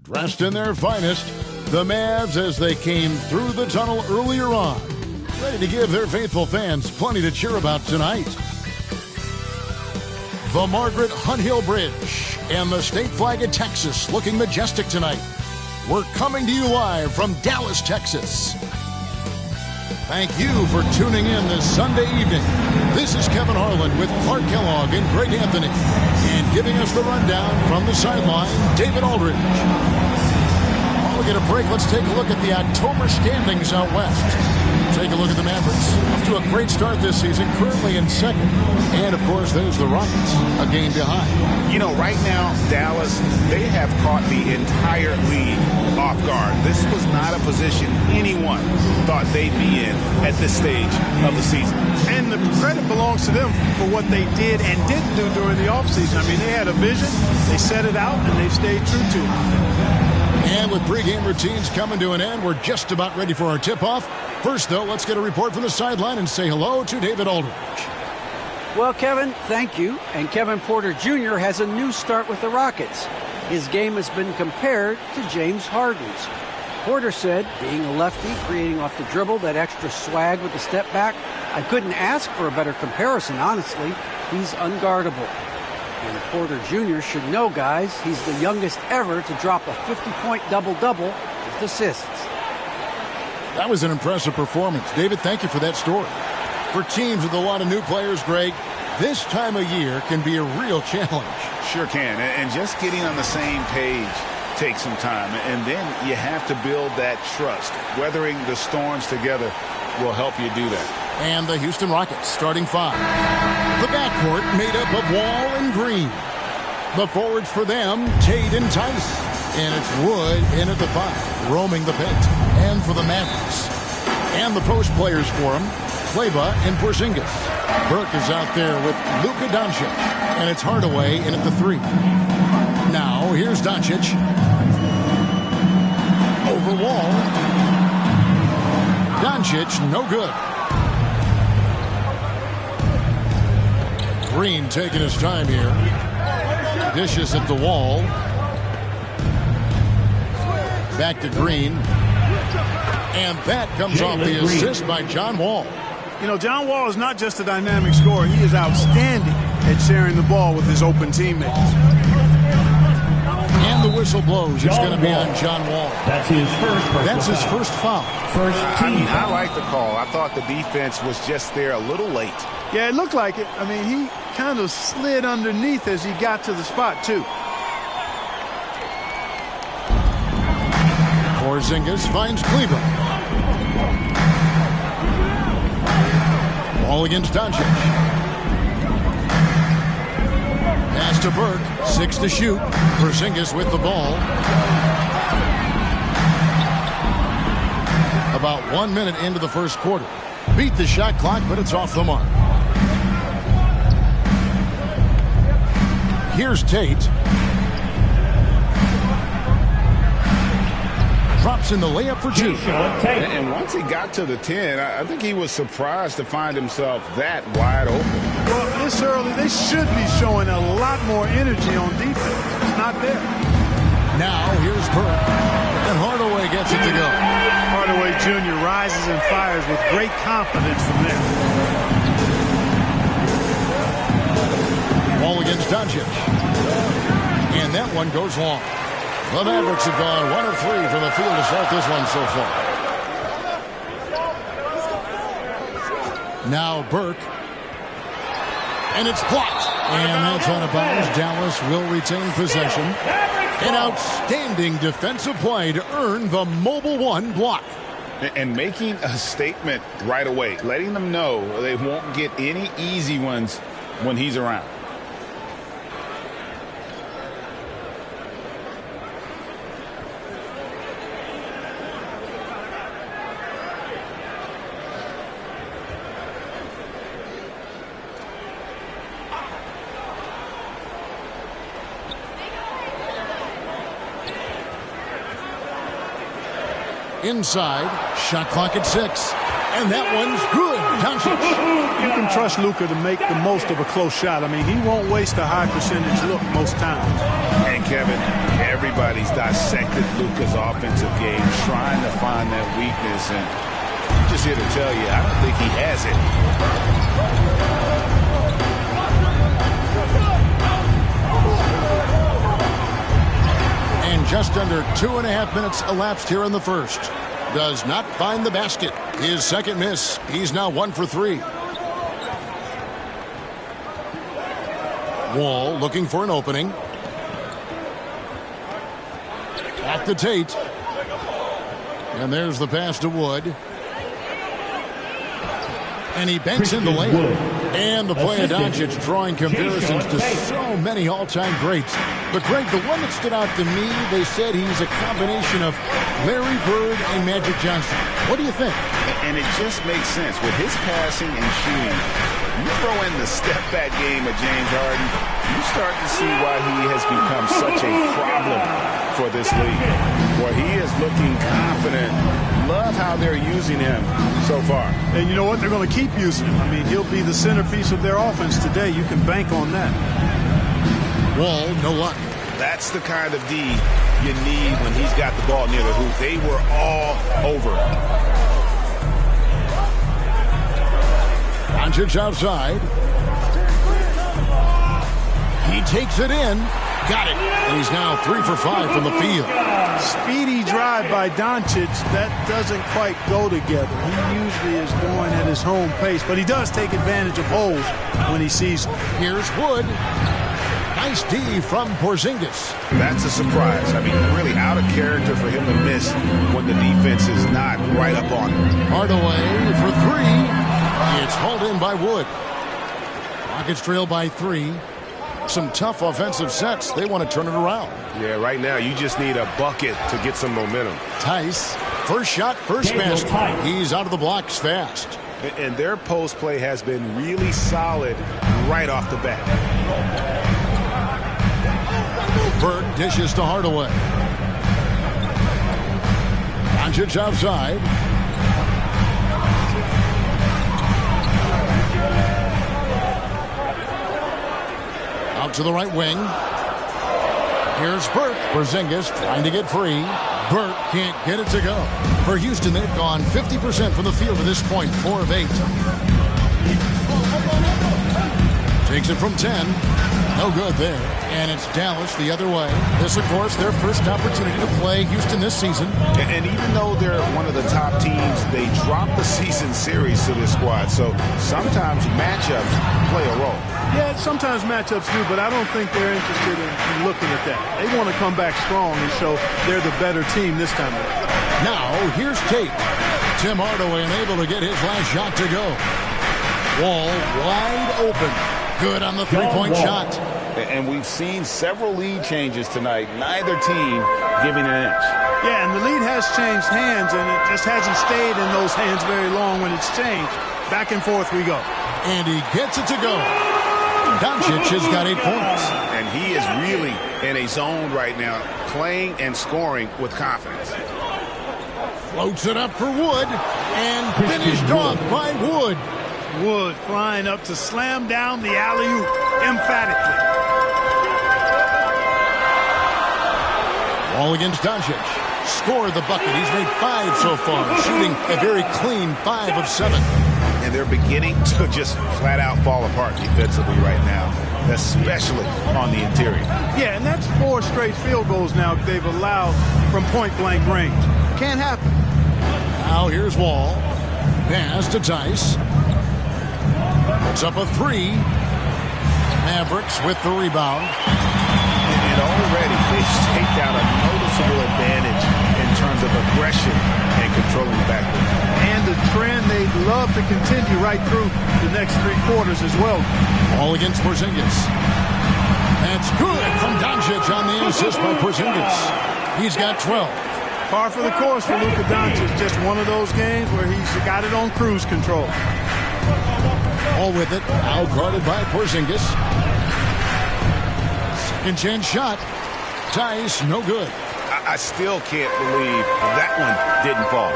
Dressed in their finest, the Mavs as they came through the tunnel earlier on, ready to give their faithful fans plenty to cheer about tonight. The Margaret Hunt Hill Bridge and the state flag of Texas looking majestic tonight. We're coming to you live from Dallas, Texas. Thank you for tuning in this Sunday evening. This is Kevin Harlan with Clark Kellogg and Greg Anthony. And giving us the rundown from the sideline, David Aldridge. While we get a break, let's take a look at the October standings out west. Take a look at the Mavericks. Off to a great start this season, currently in second. And, of course, there's the Rockets, a game behind. You know, right now, Dallas, they have caught the entire league off guard. This was not a position anyone thought they'd be in at this stage of the season. And the credit belongs to them for what they did and didn't do during the offseason. I mean, they had a vision, they set it out, and they've stayed true to it. And with pregame routines coming to an end, we're just about ready for our tip-off. First, though, let's get a report from the sideline and say hello to David Aldridge. Well, Kevin, thank you. And Kevin Porter Jr. has a new start with the Rockets. His game has been compared to James Harden's. Porter said, being a lefty, creating off the dribble, that extra swag with the step back, I couldn't ask for a better comparison, honestly. He's unguardable. And Porter Jr. should know, guys, he's the youngest ever to drop a 50-point double-double with assists. That was an impressive performance. David, thank you for that story. For teams with a lot of new players, Greg, this time of year can be a real challenge. Sure can. And just getting on the same page takes some time. And then you have to build that trust. Weathering the storms together will help you do that. And the Houston Rockets starting five. The backcourt made up of Wall and Green. The forwards for them, Tate and Tice. And it's Wood in at the five, roaming the paint. And for the Mavericks. And the post players for them, Kleba and Porzingis. Burke is out there with Luka Doncic. And it's Hardaway in at the three. Now, here's Doncic. Over Wall. Doncic, no good. Green taking his time here. Dishes at the Wall. Back to Green. And that comes off the assist by John Wall. You know, John Wall is not just a dynamic scorer. He is outstanding at sharing the ball with his open teammates. And the whistle blows. It's going to be on John Wall. That's his first foul. First team. I like the call. I thought the defense was just there a little late. Yeah, it looked like it. I mean, he kind of slid underneath as he got to the spot, too. Porzingis finds Kleba. Ball against Doncic. Pass to Burke. 6 to shoot. Porzingis with the ball. About 1 minute into the first quarter. Beat the shot clock, but it's off the mark. Here's Tate. Drops in the layup for two. And once he got to the 10, I think he was surprised to find himself that wide open. Well, this early, they should be showing a lot more energy on defense. It's not there. Now, here's Burke. And Hardaway gets it to go. Hardaway Jr. rises and fires with great confidence from there. Ball against Doncic. And that one goes long. The Mavericks have gone 1 of 3 from the field to start this one so far. Now Burke. And it's blocked. And that's out of bounds. Dallas will retain possession. An outstanding defensive play to earn the Mobile One block. And making a statement right away. Letting them know they won't get any easy ones when he's around. Inside, shot clock at 6. And that one's good. Doncic. You can trust Luka to make the most of a close shot. I mean, he won't waste a high percentage look most times. And Kevin, everybody's dissected Luka's offensive game, trying to find that weakness, and I'm just here to tell you, I don't think he has it. And just under 2.5 minutes elapsed here in the first. Does not find the basket. His second miss. He's now 1 for 3. Wall looking for an opening. At the Tate. And there's the pass to Wood. And he banks in the layup. And the play of Doncic drawing comparisons to so many all-time greats. But, Greg, the one that stood out to me, they said he's a combination of Larry Bird and Magic Johnson. What do you think? And it just makes sense. With his passing and shooting, you throw in the step-back game of James Harden, you start to see why he has become such a problem for this league. Well, he is looking confident. Love how they're using him so far. And you know what? They're going to keep using him. I mean, he'll be the centerpiece of their offense today. You can bank on that. Wall, no luck. That's the kind of D you need when he's got the ball near the hoop. They were all over. Doncic outside. He takes it in. Got it. And he's now 3 for 5 from the field. Speedy drive by Doncic. That doesn't quite go together. He usually is going at his home pace, but he does take advantage of holes when he sees them. Here's Wood. Nice D from Porzingis. That's a surprise. I mean, really out of character for him to miss when the defense is not right up on him. Hardaway for 3. It's hauled in by Wood. Rockets trail by 3. Some tough offensive sets. They want to turn it around. Yeah, right now you just need a bucket to get some momentum. Tice, first shot, first basket. He's out of the blocks fast. And their post play has been really solid right off the bat. Burke dishes to Hardaway. Doncic outside. Out to the right wing. Here's Burke. Porzingis trying to get free. Burke can't get it to go. For Houston, they've gone 50% from the field to this point, 4 of 8. Takes it from 10. No good there. And it's Dallas the other way. This, of course, their first opportunity to play Houston this season. And even though they're one of the top teams, they dropped the season series to this squad. So sometimes matchups play a role. Yeah, sometimes matchups do, but I don't think they're interested in looking at that. They want to come back strong and show they're the better team this time around. Now, here's Tate. Tim Hardaway unable to get his last shot to go. Wall wide open. Good on the three-point shot. And we've seen several lead changes tonight. Neither team giving an inch. Yeah, and the lead has changed hands, and it just hasn't stayed in those hands very long when it's changed. Back and forth we go. And he gets it to go. Doncic has got 8 points. And he is really in a zone right now, playing and scoring with confidence. Floats it up for Wood. And finished off by Wood. Wood flying up to slam down the alley-oop emphatically. All against Doncic. Scored the bucket. He's made 5 so far, shooting a very clean 5 of 7. And they're beginning to just flat out fall apart defensively right now, especially on the interior. Yeah, and that's 4 straight field goals now they've allowed from point-blank range. Can't happen. Now here's Wall. Pass to Tice. Puts up a 3. Mavericks with the rebound. And already they've staked out a noticeable advantage in terms of aggression and controlling the backcourt. And the trend they'd love to continue right through the next 3 quarters as well. All against Porzingis. That's good from Doncic on the assist by Porzingis. He's got 12. Par for the course for Luka Doncic. Just one of those games where he's got it on cruise control. All with it. Now guarded by Porzingis. Second chance shot. Tice, no good. I still can't believe that one didn't fall.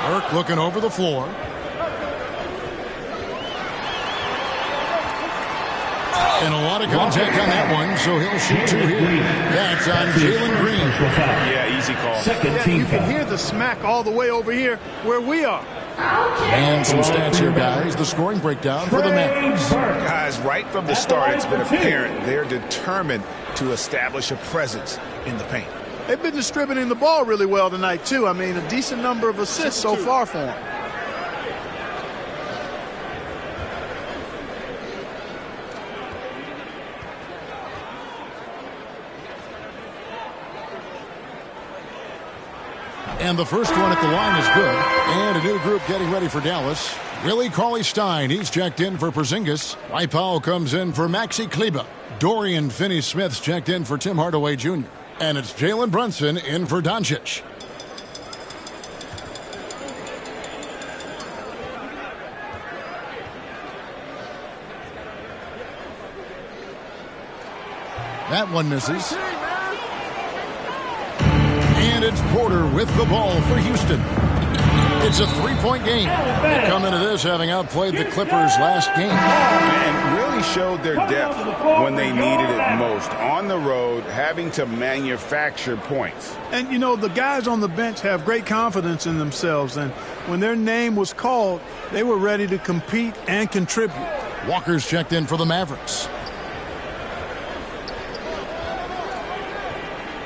Burke looking over the floor. And a lot of contact on that one, so he'll shoot 2 here. That's on Jalen Green. Yeah, easy call. You can hear the smack all the way over here where we are. And some stats here, guys. The scoring breakdown for the Mavericks. Guys, right from the start, it's been apparent they're determined to establish a presence in the paint. They've been distributing the ball really well tonight, too. I mean, a decent number of assists so far for them. And the first one at the line is good. And a new group getting ready for Dallas. Willie Cauley-Stein, he's checked in for Porzingis. Dwight Powell comes in for Maxi Kleber. Dorian Finney-Smith's checked in for Tim Hardaway Jr. And it's Jalen Brunson in for Doncic. That one misses. And it's Porter with the ball for Houston. It's a 3-point game. They come into this having outplayed the Clippers last game. And really showed their depth when they needed it most. On the road, having to manufacture points. And, you know, the guys on the bench have great confidence in themselves. And when their name was called, they were ready to compete and contribute. Walker's checked in for the Mavericks.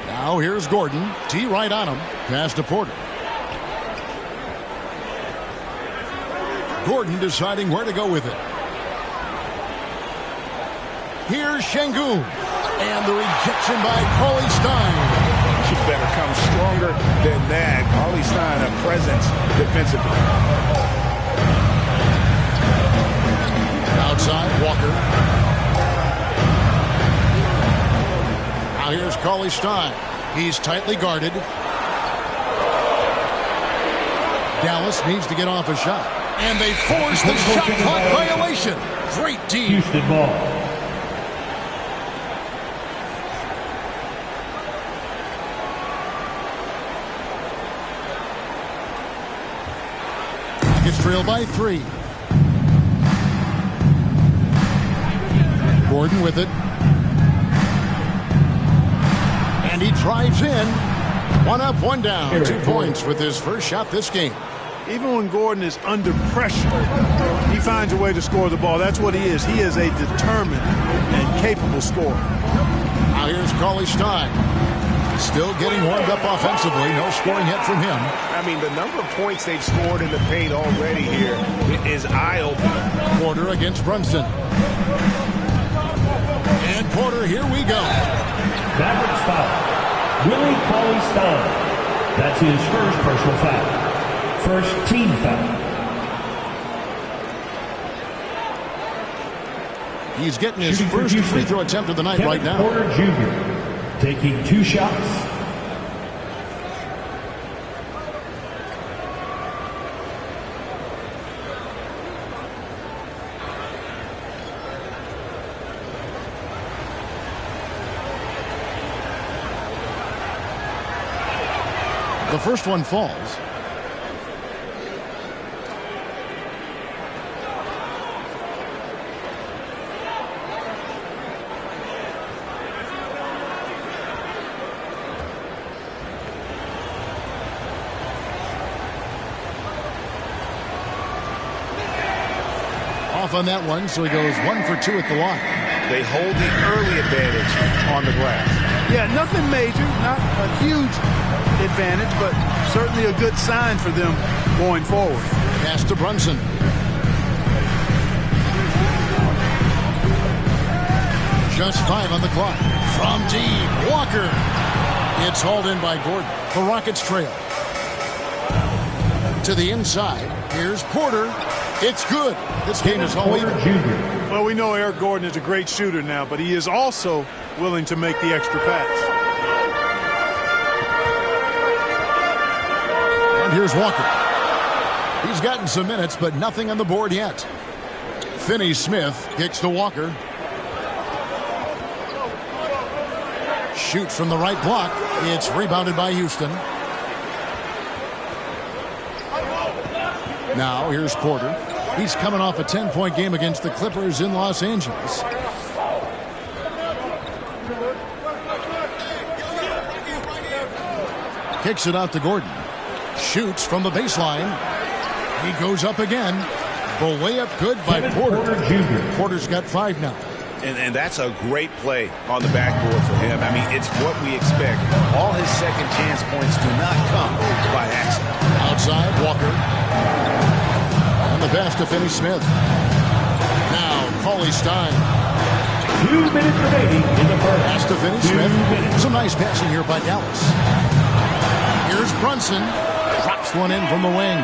Now here's Gordon. T right on him. Pass to Porter. Gordon deciding where to go with it. Here's Şengün. And the rejection by Cauley-Stein. Should better come stronger than that. Cauley-Stein, a presence defensively. Outside, Walker. Now here's Cauley-Stein. He's tightly guarded. Dallas needs to get off a shot. And they force the shot clock violation. Great D. Houston ball. It's trailed by 3. Gordon with it. And he drives in. 1 up, 1 down. 2 points with his first shot this game. Even when Gordon is under pressure, he finds a way to score the ball. That's what he is. He is a determined and capable scorer. Now here's Cauley-Stein. Still getting warmed up offensively. No scoring yet from him. I mean, the number of points they've scored in the paint already here is eye-opening. Porter against Brunson. And Porter, here we go. Mavericks foul. Willie Cauley-Stein. That's his first personal foul. First team foul. He's getting his first free throw attempt of the night right now. Porter Jr. taking 2 shots. The first one falls. Off on that one, so he goes 1 for 2 at the line. They hold the early advantage on the glass. Yeah, nothing major, not a huge advantage, but certainly a good sign for them going forward. Pass to Brunson. Just 5 on the clock. From deep, Walker. It's hauled in by Gordon. The Rockets trail. To the inside. Here's Porter. It's good. This game is all even. Well, we know Eric Gordon is a great shooter now, but he is also willing to make the extra pass. And here's Walker. He's gotten some minutes, but nothing on the board yet. Finney-Smith kicks to Walker. Shoot from the right block. It's rebounded by Houston. Now here's Porter. He's coming off a 10-point game against the Clippers in Los Angeles. Kicks it out to Gordon. Shoots from the baseline. He goes up again. The layup good by Porter. Porter's got 5 now. And that's a great play on the backboard for him. I mean, it's what we expect. All his second chance points do not come by accident. Outside, Walker. And the pass to Finney-Smith. Now, Cauley Stein. 2 minutes remaining in the first. Pass to Finney-Smith. Some nice passing here by Dallas. Here's Brunson. Drops one in from the wing.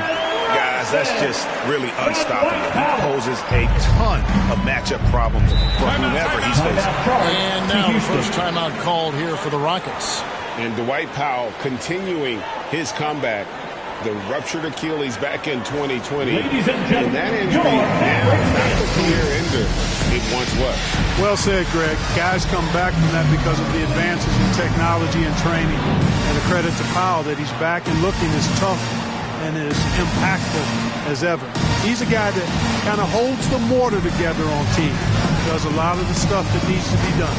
Guys, that's just really unstoppable. He poses a ton of matchup problems for whomever he's facing. And now the first timeout called here for the Rockets. And Dwight Powell continuing his comeback. The ruptured Achilles back in 2020. And that injury now not the career ender it once was. Well said, Greg. Guys come back from that because of the advances in technology and training. And a credit to Powell that he's back and looking as tough and as impactful as ever. He's a guy that kind of holds the mortar together on team. Does a lot of the stuff that needs to be done.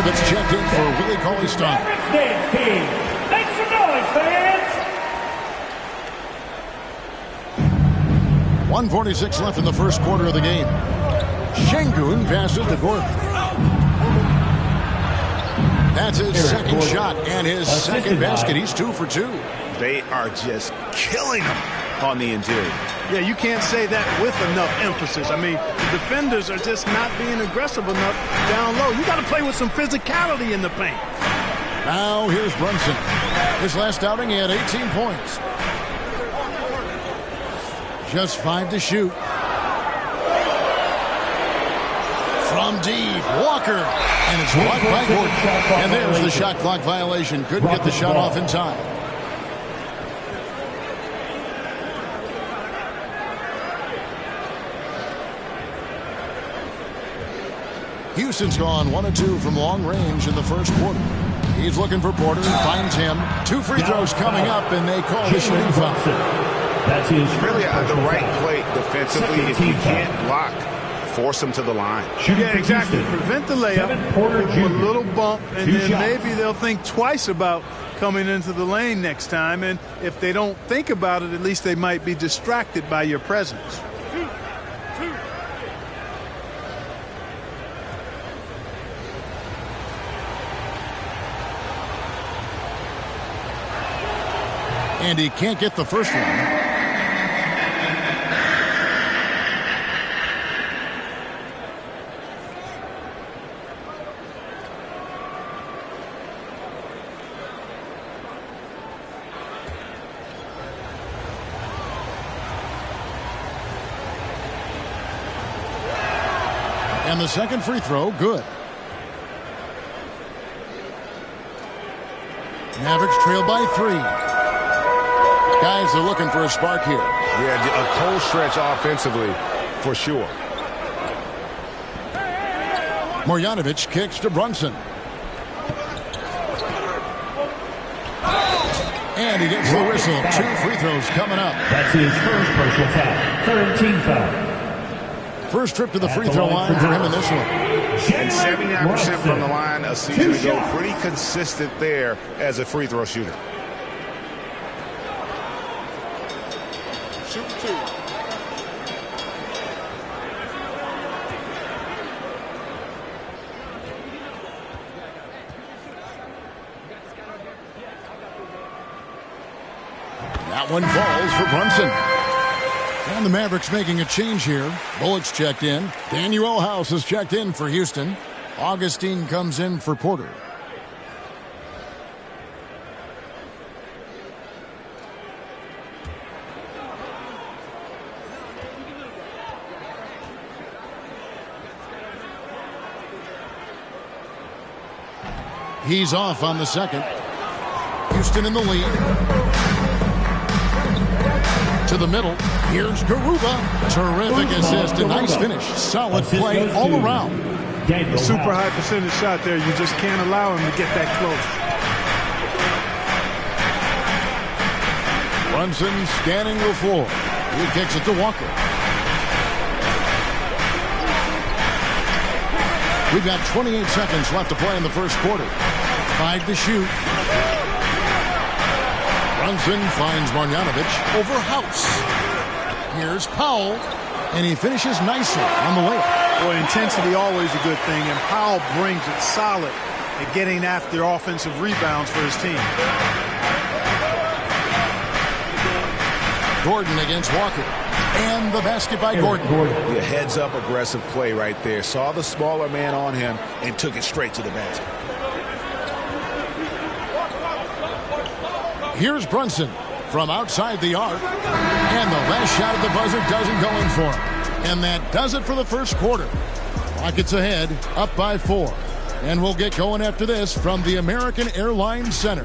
It's checked in for Willie Cauley-Stein. Mavericks dance team. Make some noise, fans. 1:46 left in the first quarter of the game. Şengün passes to Gordon. That's his second shot and his second basket. He's 2 for 2. They are just killing him on the interior. Yeah, you can't say that with enough emphasis. I mean, the defenders are just not being aggressive enough down low. You got to play with some physicality in the paint. Now here's Brunson. His last outing, he had 18 points. Just 5 to shoot. From deep, Walker. And it's blocked by Gordon. And there's the shot clock violation. Couldn't get the shot off in time. Houston's gone 1 of 2 from long range in the first quarter. He's looking for Porter and finds him. 2 free throws coming up, and they call the shooting foul. That's his really the right play defensively. If you can't block, force him to the line. Yeah, exactly. Prevent the layup, give him a little bump, and then maybe they'll think twice about coming into the lane next time. And if they don't think about it, at least they might be distracted by your presence. And he can't get the first one. And the second free throw, good. Mavericks trail by 3. Guys are looking for a spark here. Yeah, a cold stretch offensively for sure. Marjanovic kicks to Brunson. And he gets the whistle. 2 free throws coming up. That's his first personal foul. Third team foul. First trip to the free throw line for him in this one. And 79% from the line a season ago. Pretty consistent there as a free throw shooter. Shoot 2. That one falls for Brunson. And the Mavericks making a change here. Bullock's checked in. Daniel House is checked in for Houston. Augustine comes in for Porter. He's off on the second. Houston in the lead. To the middle. Here's Garuba. Terrific assist. A nice finish. Solid play all around. A super high percentage shot there. You just can't allow him to get that close. Brunson scanning the floor. He kicks it to Walker. We've got 28 seconds left to play in the first quarter. 5 to shoot. Brunson finds Marjanovic over House. Here's Powell, and he finishes nicely on the layup. Boy, intensity always a good thing, and Powell brings it solid at getting after offensive rebounds for his team. Gordon against Walker. And the basket by Gordon. The heads-up aggressive play right there. Saw the smaller man on him and took it straight to the basket. Here's Brunson from outside the arc. And the last shot at the buzzer doesn't go in for him. And that does it for the first quarter. Rockets ahead, up by 4. And we'll get going after this from the American Airlines Center.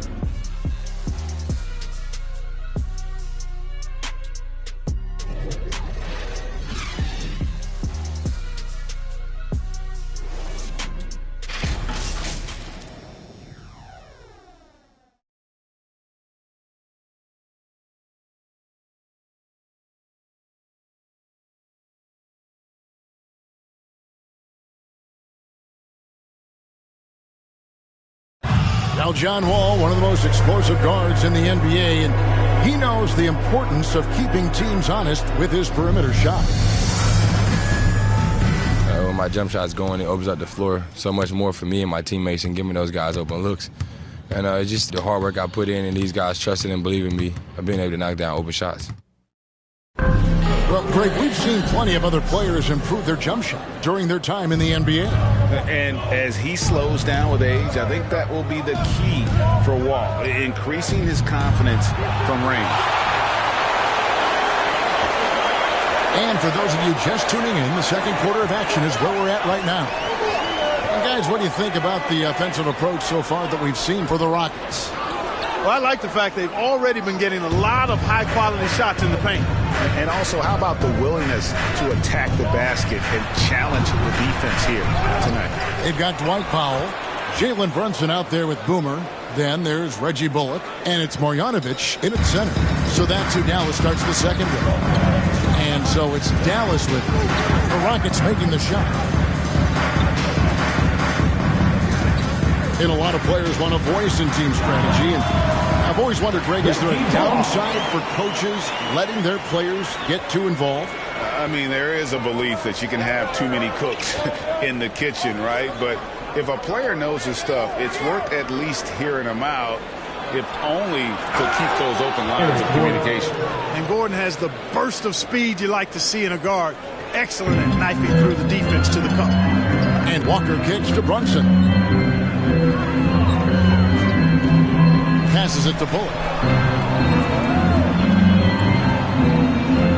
Now John Wall, one of the most explosive guards in the NBA, and he knows the importance of keeping teams honest with his perimeter shot. When my jump shot's going, it opens up the floor so much more for me and my teammates and giving those guys open looks. And it's just the hard work I put in and these guys trusting and believing me of being able to knock down open shots. Well, Greg, we've seen plenty of other players improve their jump shot during their time in the NBA. And as he slows down with age, I think that will be the key for Wall, increasing his confidence from range. And for those of you just tuning in, the second quarter of action is where we're at right now. And guys, what do you think about the offensive approach so far that we've seen for the Rockets? Well, I like the fact they've already been getting a lot of high-quality shots in the paint. And also, how about the willingness to attack the basket and challenge the defense here tonight? They've got Dwight Powell, Jalen Brunson out there with Boomer. Then there's Reggie Bullock, and it's Marjanovic in at center. So that's who Dallas starts the second with. And so it's Dallas with the Rockets making the shot. And a lot of players want a voice in team strategy. And I've always wondered, Greg, is there a downside for coaches letting their players get too involved? I mean, there is a belief that you can have too many cooks in the kitchen, right? But if a player knows his stuff, it's worth at least hearing him out, if only to keep those open lines of communication. And Gordon has the burst of speed you like to see in a guard. Excellent at knifing through the defense to the cup. And Walker kicks to Brunson. Passes it to Bullock.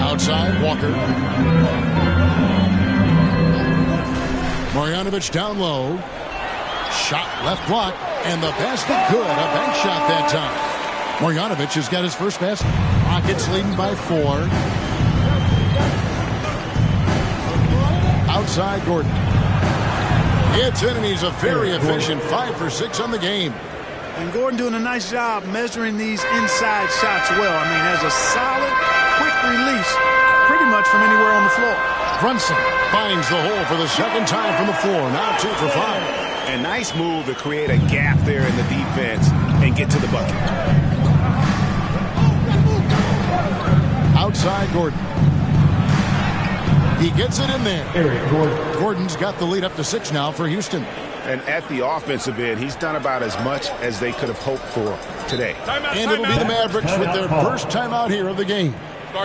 Outside, Walker. Marjanovic down low. Shot left block, and the basket good. A bank shot that time. Marjanovic has got his first basket. Rockets leading by 4. Outside, Gordon. Gets in, and he's a very efficient 5 for 6 on the game. And Gordon doing a nice job measuring these inside shots well. I mean, has a solid, quick release pretty much from anywhere on the floor. Brunson finds the hole for the second time from the floor. Now 2 for 5. A nice move to create a gap there in the defense and get to the bucket. Outside, Gordon. He gets it in there. Gordon's got the lead up to 6 now for Houston. And at the offensive end, he's done about as much as they could have hoped for today. And it'll be the Mavericks with their first timeout here of the game.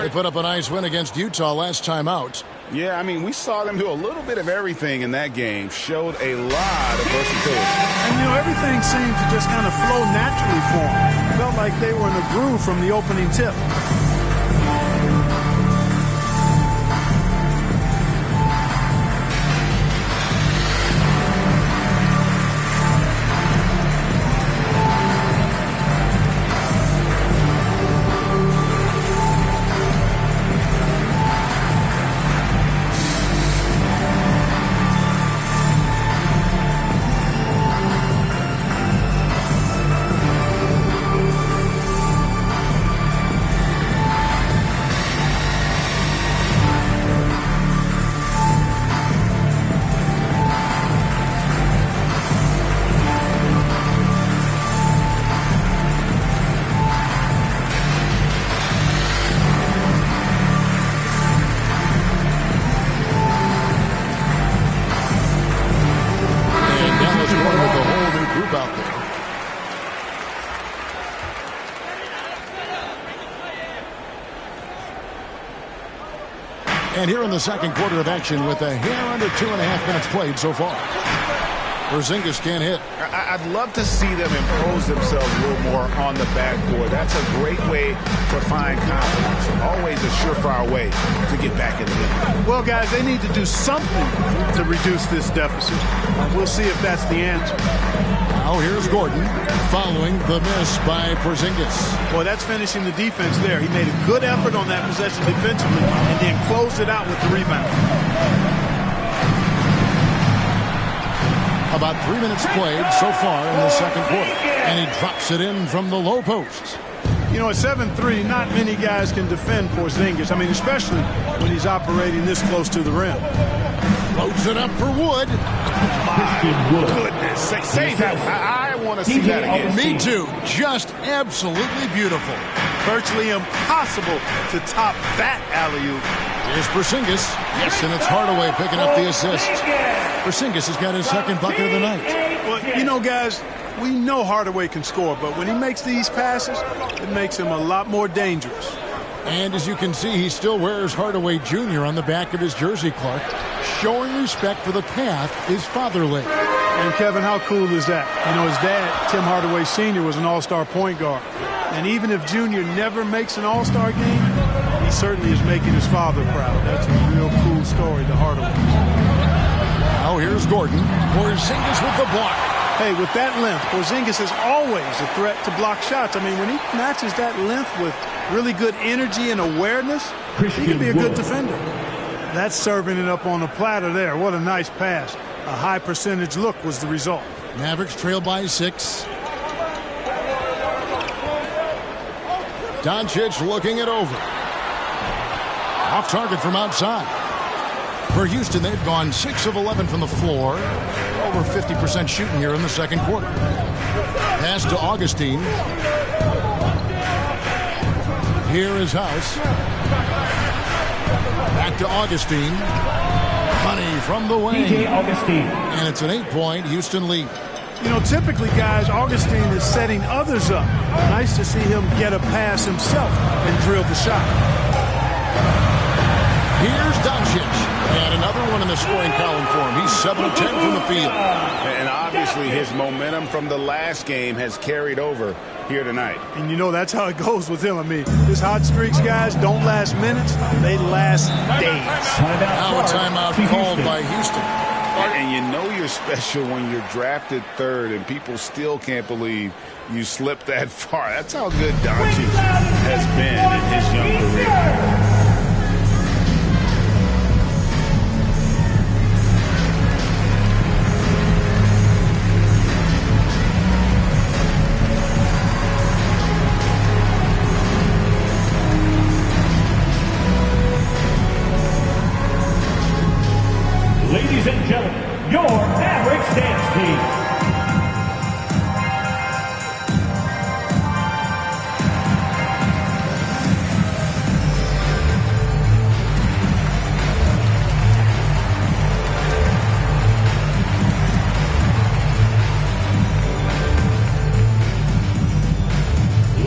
They put up a nice win against Utah last time out. Yeah, I mean, we saw them do a little bit of everything in that game. Showed a lot of versatility. And, you know, everything seemed to just kind of flow naturally for them. Felt like they were in a groove from the opening tip. And here in the second quarter of action with a hair under 2.5 minutes played so far. Porzingis can't hit. I'd love to see them impose themselves a little more on the backboard. That's a great way to find confidence. Always a surefire way to get back in the game. Well, guys, they need to do something to reduce this deficit. We'll see if that's the answer. Now here's Gordon following the miss by Porzingis. Boy, that's finishing the defense there. He made a good effort on that possession defensively and then closed it out with the rebound. About 3 minutes played so far in the second quarter. And he drops it in from the low post. You know, at 7'3", not many guys can defend Porzingis. I mean, especially when he's operating this close to the rim. Loads it up for Wood. My goodness. Save him. I want to see that again. Me too. Just absolutely beautiful. Virtually impossible to top that alley-oop. Here's Porzingis. Yes, and it's Hardaway picking up the assist. Porzingis has got his second bucket of the night. Well, you know, guys, we know Hardaway can score, but when he makes these passes, it makes him a lot more dangerous. And as you can see, he still wears Hardaway Jr. on the back of his jersey, Clark, showing respect for the path his father laid. And, Kevin, how cool is that? You know, his dad, Tim Hardaway Sr., was an all-star point guard. And even if Jr. never makes an all-star game, he certainly is making his father proud. That's a real cool story to Hardaway. Now here's Gordon. Porzingis with the block. Hey, with that length, Porzingis is always a threat to block shots. I mean, when he matches that length with really good energy and awareness, he can be a good defender. That's serving it up on a platter there. What a nice pass. A high percentage look was the result. Mavericks trail by 6. Doncic looking it over. Off target from outside. For Houston, they've gone 6 of 11 from the floor. Over 50% shooting here in the second quarter. Pass to Augustine. Here is House. Back to Augustine. Money from the wing. And it's an 8-point Houston lead. You know, typically, guys, Augustine is setting others up. Nice to see him get a pass himself and drill the shot. Here's Doncic. And another one in the scoring column for him. He's 7 of 10 from the field. And obviously his momentum from the last game has carried over here tonight. And you know, that's how it goes with him. I mean, his hot streaks, guys, don't last minutes. They last days. Now a timeout called by Houston. And you know you're special when you're drafted 3rd and people still can't believe you slipped that far. That's how good Doncic has been in his young career. Ladies and gentlemen, your Mavericks dance team.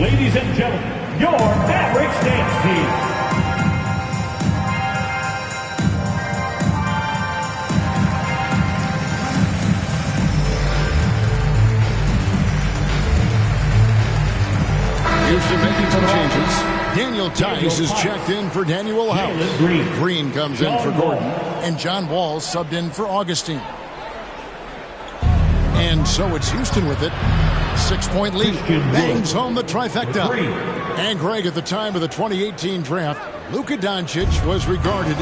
Ladies and gentlemen, your Mavericks dance team. Houston making some changes. Daniel Tice is checked in for Daniel House. Green comes in for Gordon. And John Wall subbed in for Augustine. And so it's Houston with it. 6-point lead. Bangs home the trifecta. And Greg, at the time of the 2018 draft, Luka Doncic was regarded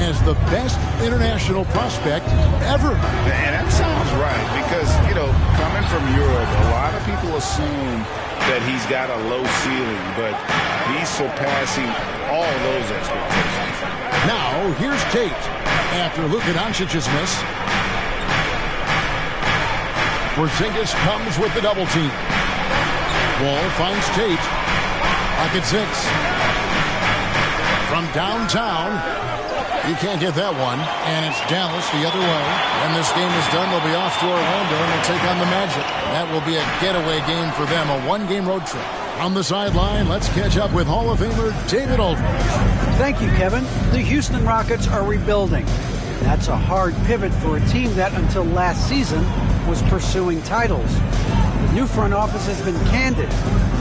as the best international prospect ever. And that sounds right because, you know, coming from Europe, a lot of people assume that he's got a low ceiling, but he's surpassing all those expectations. Now, here's Tate. After Luka Doncic's miss, Porzingis comes with the double team. Wall finds Tate. Pocket 6. From downtown, he can't get that one. And it's Dallas the other way. When this game is done, they'll be off to Orlando and they'll take on the Magic. That will be a getaway game for them, a one-game road trip. From the sideline, let's catch up with Hall of Famer David Aldridge. Thank you, Kevin. The Houston Rockets are rebuilding. That's a hard pivot for a team that, until last season, was pursuing titles. The new front office has been candid.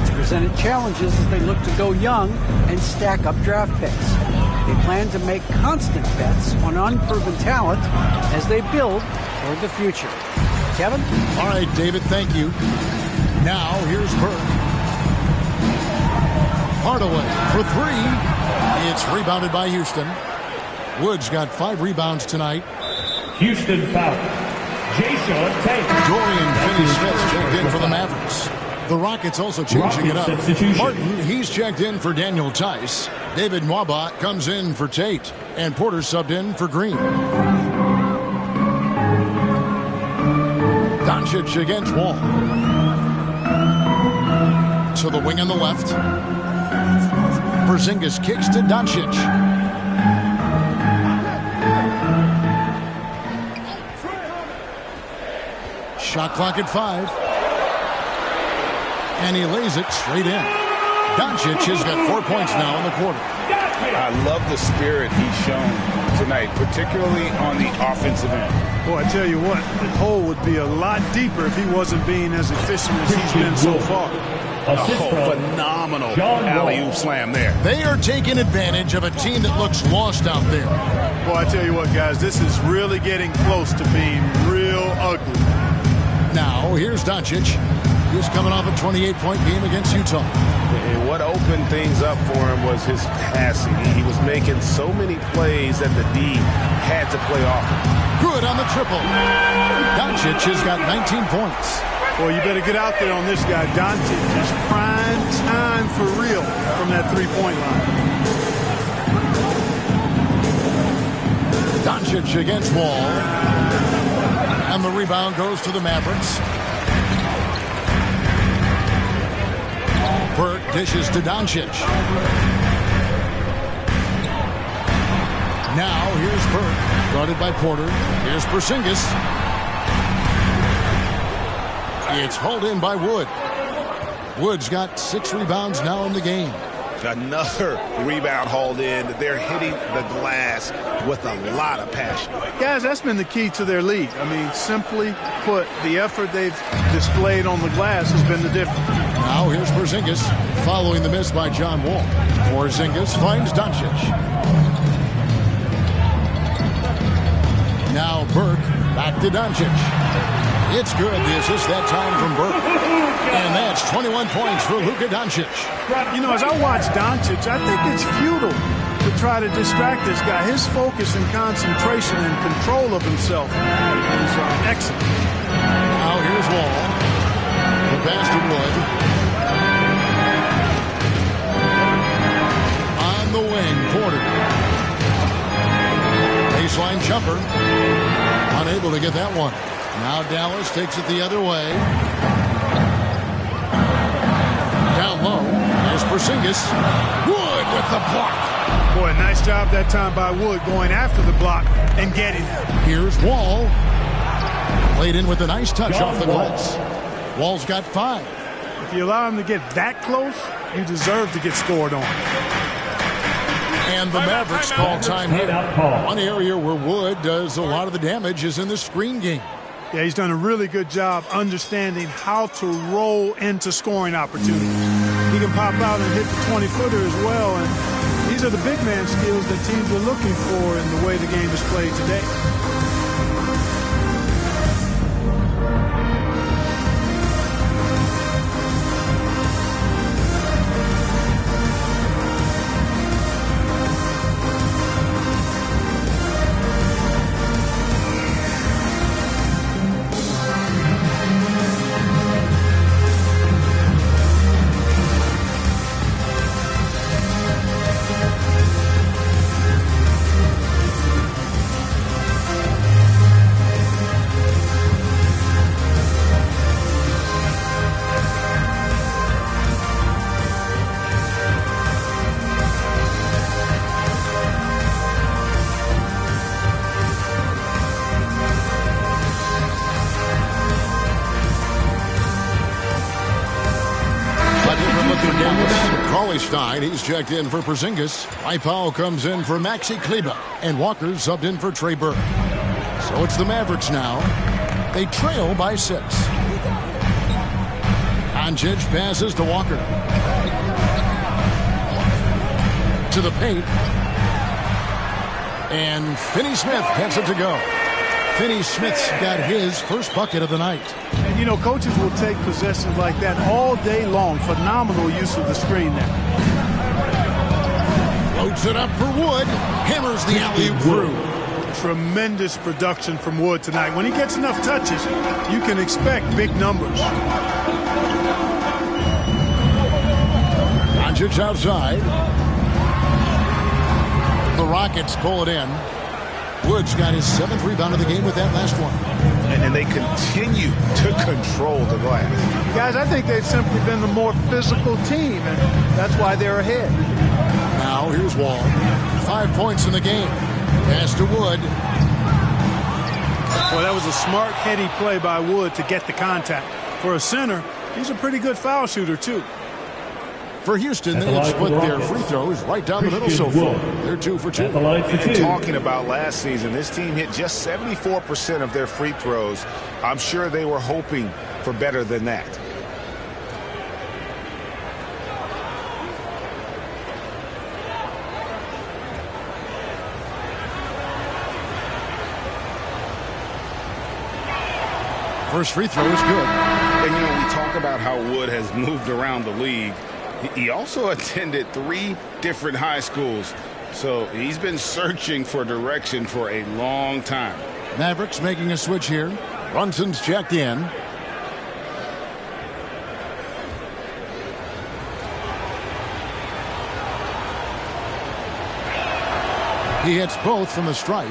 It's presented challenges as they look to go young and stack up draft picks. They plan to make constant bets on unproven talent as they build toward the future. Kevin? All right, David, thank you. Now, here's Burke. Hardaway for three. It's rebounded by Houston. Woods got 5 rebounds tonight. Houston foul. Jason Tate. Dorian Finney-Smith checked in for the Mavericks. The Rockets also changing it up. Martin, he's checked in for Daniel Tice. David Nwaba comes in for Tate. And Porter subbed in for Green. Doncic against Wall. To the wing on the left. Porzingis kicks to Doncic. Shot clock at 5. And he lays it straight in. Doncic has got 4 points now in the quarter. I love the spirit he's shown tonight, particularly on the offensive end. Boy, I tell you what, the hole would be a lot deeper if he wasn't being as efficient as he's been so far. Phenomenal alley-oop slam there. They are taking advantage of a team that looks lost out there. Boy, I tell you what, guys, this is really getting close to being real ugly. Now, here's Doncic. He's coming off a 28-point game against Utah. And what opened things up for him was his passing. He was making so many plays that the D had to play off him. Good on the triple. Doncic has got 19 points. Boy, you better get out there on this guy. Doncic is prime time for real from that three-point line. Doncic against Wall. And the rebound goes to the Mavericks. Burke dishes to Doncic. Now here's Burke, guarded by Porter. Here's Porzingis. It's hauled in by Wood. Wood's got 6 rebounds now in the game. Another rebound hauled in. They're hitting the glass with a lot of passion. Guys, that's been the key to their lead. I mean, simply put, the effort they've displayed on the glass has been the difference. Now here's Porzingis, following the miss by John Wall. Porzingis finds Doncic. Now Burke, back to Doncic. It's good. The assist that time from Burke. And that's 21 points for Luka Doncic. You know, as I watch Doncic, I think it's futile to try to distract this guy. His focus and concentration and control of himself is excellent. Now here's Wall. The pass to Wood. On the wing, Porter. Baseline jumper. Unable to get that one. Now Dallas takes it the other way. Down low. There's Porzingis. Wood with the block. Boy, nice job that time by Wood going after the block and getting it. Here's Wall. Played in with a nice touch off the glass. Wall's got 5. If you allow him to get that close, you deserve to get scored on. And the Mavericks call time here. One area where Wood does a lot of the damage is in the screen game. Yeah, he's done a really good job understanding how to roll into scoring opportunities. He can pop out and hit the 20-footer as well. And these are the big man skills that teams are looking for in the way the game is played today. Stein. He's checked in for Porzingis. Powell comes in for Maxi Kleber. And Walker subbed in for Trey Burke. So it's the Mavericks now. They trail by 6. Doncic passes to Walker. To the paint. And Finney-Smith gets it to go. Finney-Smith's got his first bucket of the night. And, you know, coaches will take possessions like that all day long. Phenomenal use of the screen there. Floats it up for Wood. Hammers the alley-oop through. Tremendous production from Wood tonight. When he gets enough touches, you can expect big numbers. Doncic outside. The Rockets pull it in. Woods got his 7th rebound of the game with that last one. And they continue to control the glass. Guys, I think they've simply been the more physical team, and that's why they're ahead. Now, here's Wall. 5 points in the game. Pass to Wood. Well, that was a smart, heady play by Wood to get the contact. For a center, he's a pretty good foul shooter, too. For Houston, they have split their free throws right down the middle so far. They're 2 for 2. And talking about last season, this team hit just 74% of their free throws. I'm sure they were hoping for better than that. First free throw is good. And, you know, we talk about how Wood has moved around the league. He also attended 3 different high schools, so he's been searching for direction for a long time. Mavericks making a switch here. Brunson's checked in. He hits both from the stripe.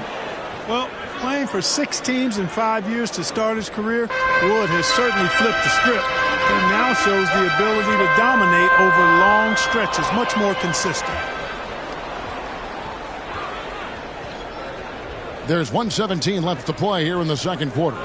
Well, playing for 6 teams in 5 years to start his career, Wood has certainly flipped the script. And now shows the ability to dominate over long stretches, much more consistent. There's 1:17 left to play here in the second quarter.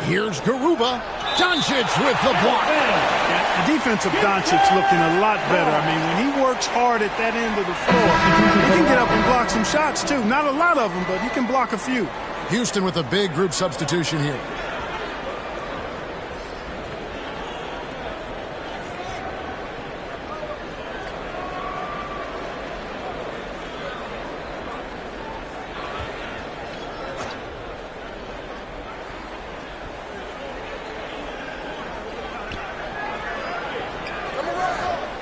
Here's Garuba. Doncic with the block. Yeah, the defense of Doncic looking a lot better. I mean, when he works hard at that end of the floor, he can get up and block some shots, too. Not a lot of them, but he can block a few. Houston with a big group substitution here.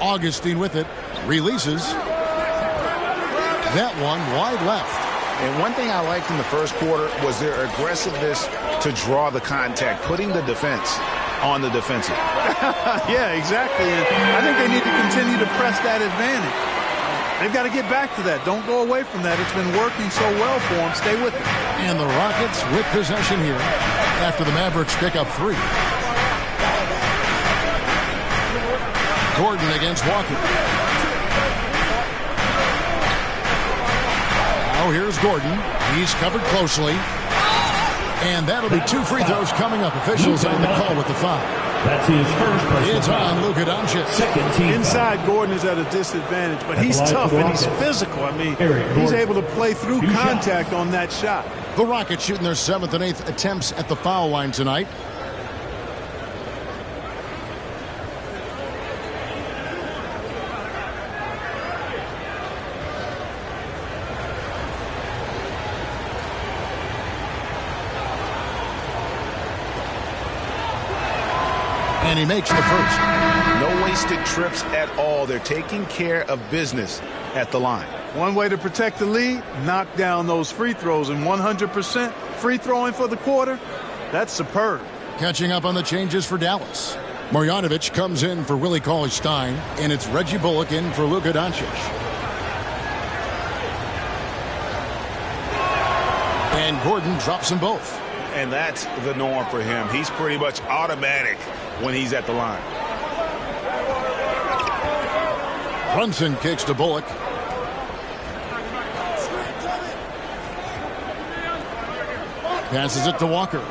Augustine with it, releases. That one wide left. And one thing I liked in the first quarter was their aggressiveness to draw the contact, putting the defense on the defensive. Yeah, exactly. And I think they need to continue to press that advantage. They've got to get back to that. Don't go away from that. It's been working so well for them. Stay with it. And the Rockets with possession here after the Mavericks pick up 3. Gordon against Walker. Now here's Gordon. He's covered closely. And that'll be 2 free throws coming up. Officials on the call with the foul. That's his first personal It's on Luka Doncic. Second team Inside, Gordon is at a disadvantage, but he's tough and he's physical. I mean, he's able to play through contact on that shot. The Rockets shooting their 7th and 8th attempts at the foul line tonight. And he makes the first. No wasted trips at all. They're taking care of business at the line. One way to protect the lead, knock down those free throws, and 100% free throwing for the quarter, that's superb. Catching up on the changes for Dallas. Marjanovic comes in for Willie Cauley-Stein, and it's Reggie Bullock in for Luka Doncic. And Gordon drops them both. And that's the norm for him. He's pretty much automatic when he's at the line. Brunson kicks to Bullock. Passes it to Walker.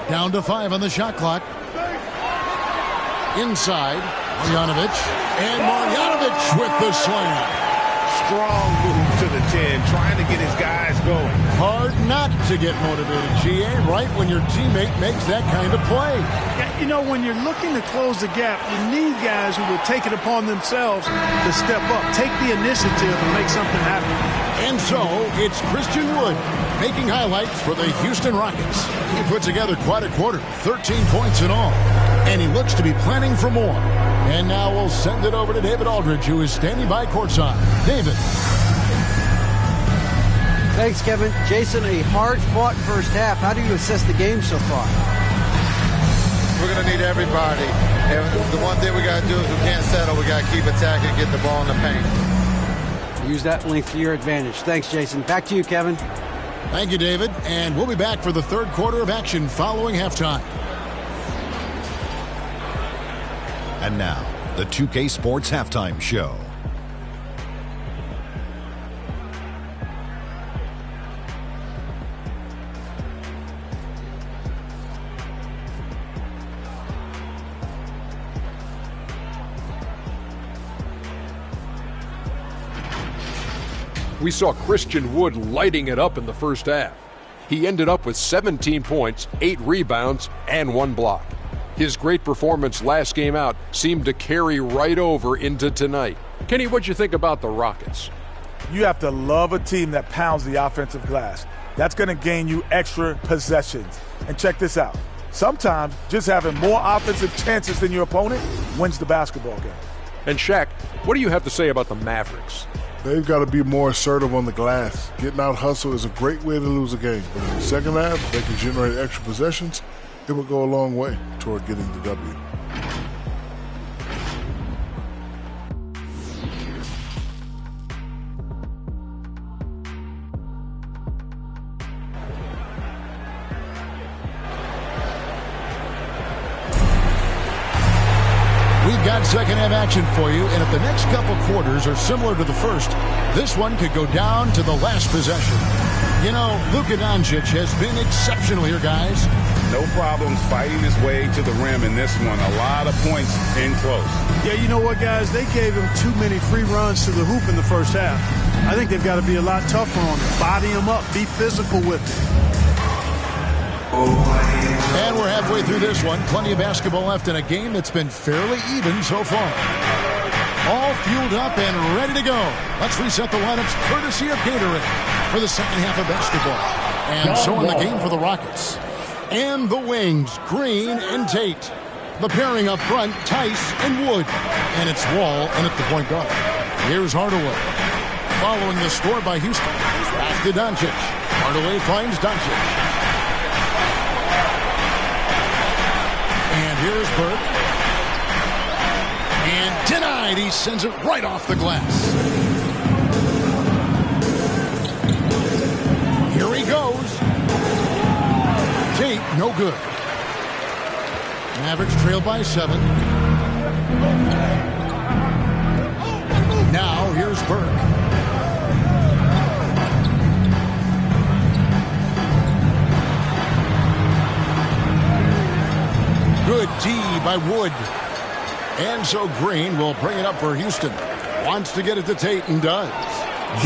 Down to 5 on the shot clock. Inside, Marjanovic. And Marjanovic with the slam. Strong move to the 10, trying to get his guys going. Hard not to get motivated, GA, right when your teammate makes that kind of play. Yeah, you know, when you're looking to close the gap, you need guys who will take it upon themselves to step up, take the initiative and make something happen. And so, it's Christian Wood making highlights for the Houston Rockets. He put together quite a quarter, 13 points in all, and he looks to be planning for more. And now we'll send it over to David Aldridge, who is standing by courtside. David. Thanks, Kevin. Jason, a hard-fought first half. How do you assess the game so far? We're going to need everybody. And the one thing we got to do is we can't settle. We got to keep attacking and get the ball in the paint. Use that length to your advantage. Thanks, Jason. Back to you, Kevin. Thank you, David. And we'll be back for the third quarter of action following halftime. And now, the 2K Sports Halftime Show. We saw Christian Wood lighting it up in the first half. He ended up with 17 points, 8 rebounds, and 1 block. His great performance last game out seemed to carry right over into tonight. Kenny, what'd you think about the Rockets? You have to love a team that pounds the offensive glass. That's going to gain you extra possessions. And check this out. Sometimes just having more offensive chances than your opponent wins the basketball game. And Shaq, what do you have to say about the Mavericks? They've got to be more assertive on the glass. Getting out hustle is a great way to lose a game. But in the second half, if they can generate extra possessions, it will go a long way toward getting the W. We've got second half action for you, and if the next couple quarters are similar to the first, this one could go down to the last possession. You know, Luka Doncic has been exceptional here, guys. No problems fighting his way to the rim in this one. A lot of points in close. Yeah, you know what, guys? They gave him too many free runs to the hoop in the first half. I think they've got to be a lot tougher on him. Body him up. Be physical with him. And we're halfway through this one. Plenty of basketball left in a game that's been fairly even so far. All fueled up and ready to go. Let's reset the lineups courtesy of Gatorade for the second half of basketball. And so in the game for the Rockets. And the wings, Green and Tate. The pairing up front, Tice and Wood. And it's Wall in at the point guard. Here's Hardaway. Following the score by Houston. Back to Doncic. Hardaway finds Doncic. And here's Burke. And denied. He sends it right off the glass. Here he goes. Tate, no good. Mavericks trail by 7. Now here's Burke. Good D by Wood. And so Green will bring it up for Houston. Wants to get it to Tate and does.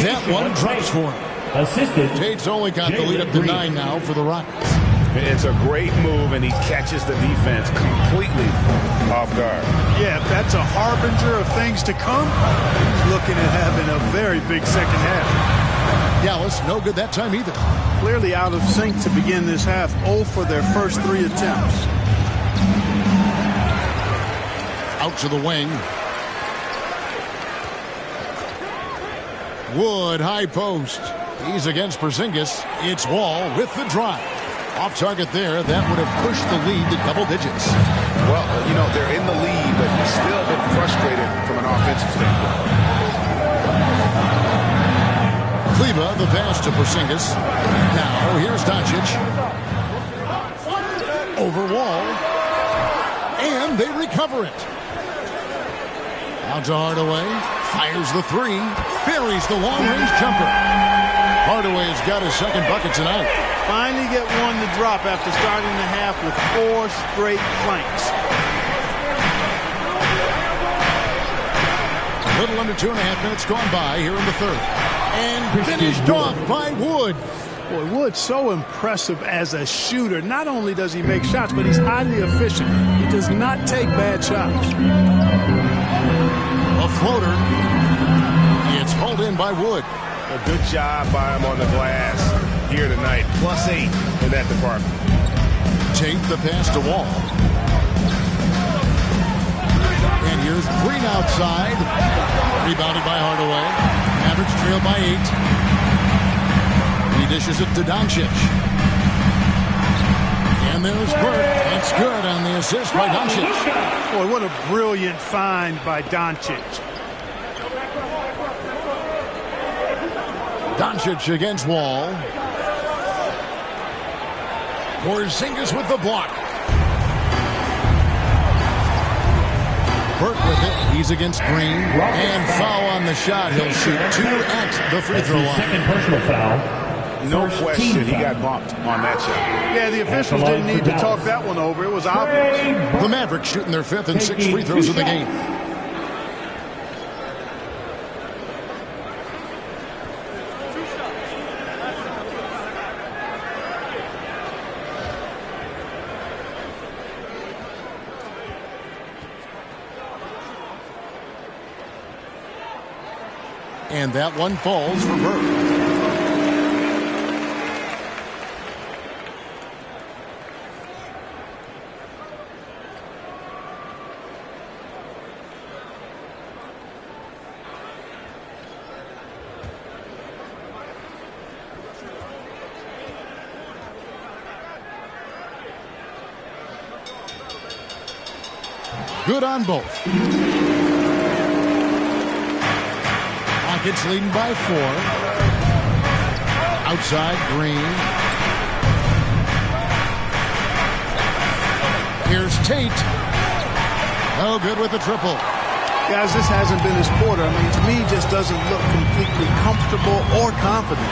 That one drops for him. Assistant. Tate's only got the lead up to 9 now for the Rockets. It's a great move, and he catches the defense completely off guard. Yeah, if that's a harbinger of things to come, he's looking at having a very big second half. Dallas, no good that time either. Clearly out of sync to begin this half, 0 for their first 3 attempts. Out to the wing. Wood, high post. He's against Porzingis. It's Wall with the drive. Off target there. That would have pushed the lead to double digits. Well, you know, they're in the lead, but he's still a bit frustrated from an offensive standpoint. Kleba, the pass to Porzingis. Now, here's Doncic. Over Wall. And they recover it. Out to Hardaway. Fires the 3. Buries the long-range jumper. Hardaway's got his second bucket tonight. Finally get one to drop after starting the half with 4 straight flanks. Little under 2.5 minutes gone by here in the third. And finished off by Wood. Boy, Wood's so impressive as a shooter. Not only does he make shots, but he's highly efficient. He does not take bad shots. A floater. It's hauled in by Wood. A good job by him on the glass here tonight. +8 in that department. Tate the pass to Wall. And here's Green outside. Rebounded by Hardaway. Mavericks trail by 8. He dishes it to Doncic. And there's Burke. That's good on the assist by Doncic. Boy, what a brilliant find by Doncic. Doncic against Wall. Porzingis with the block. Burke with it. He's against Green. And foul on the shot. He'll shoot 2 at the free throw line. Second personal foul. No question he got bumped on that shot. Yeah, the officials didn't need to talk that one over. It was obvious. The Mavericks shooting their 5th and 6th free throws of the game. And that one falls for Burke. Good on both. Rockets leading by 4. Outside, Green. Here's Tate. Oh, good with the triple. Guys, this hasn't been his quarter. I mean, to me, just doesn't look completely comfortable or confident.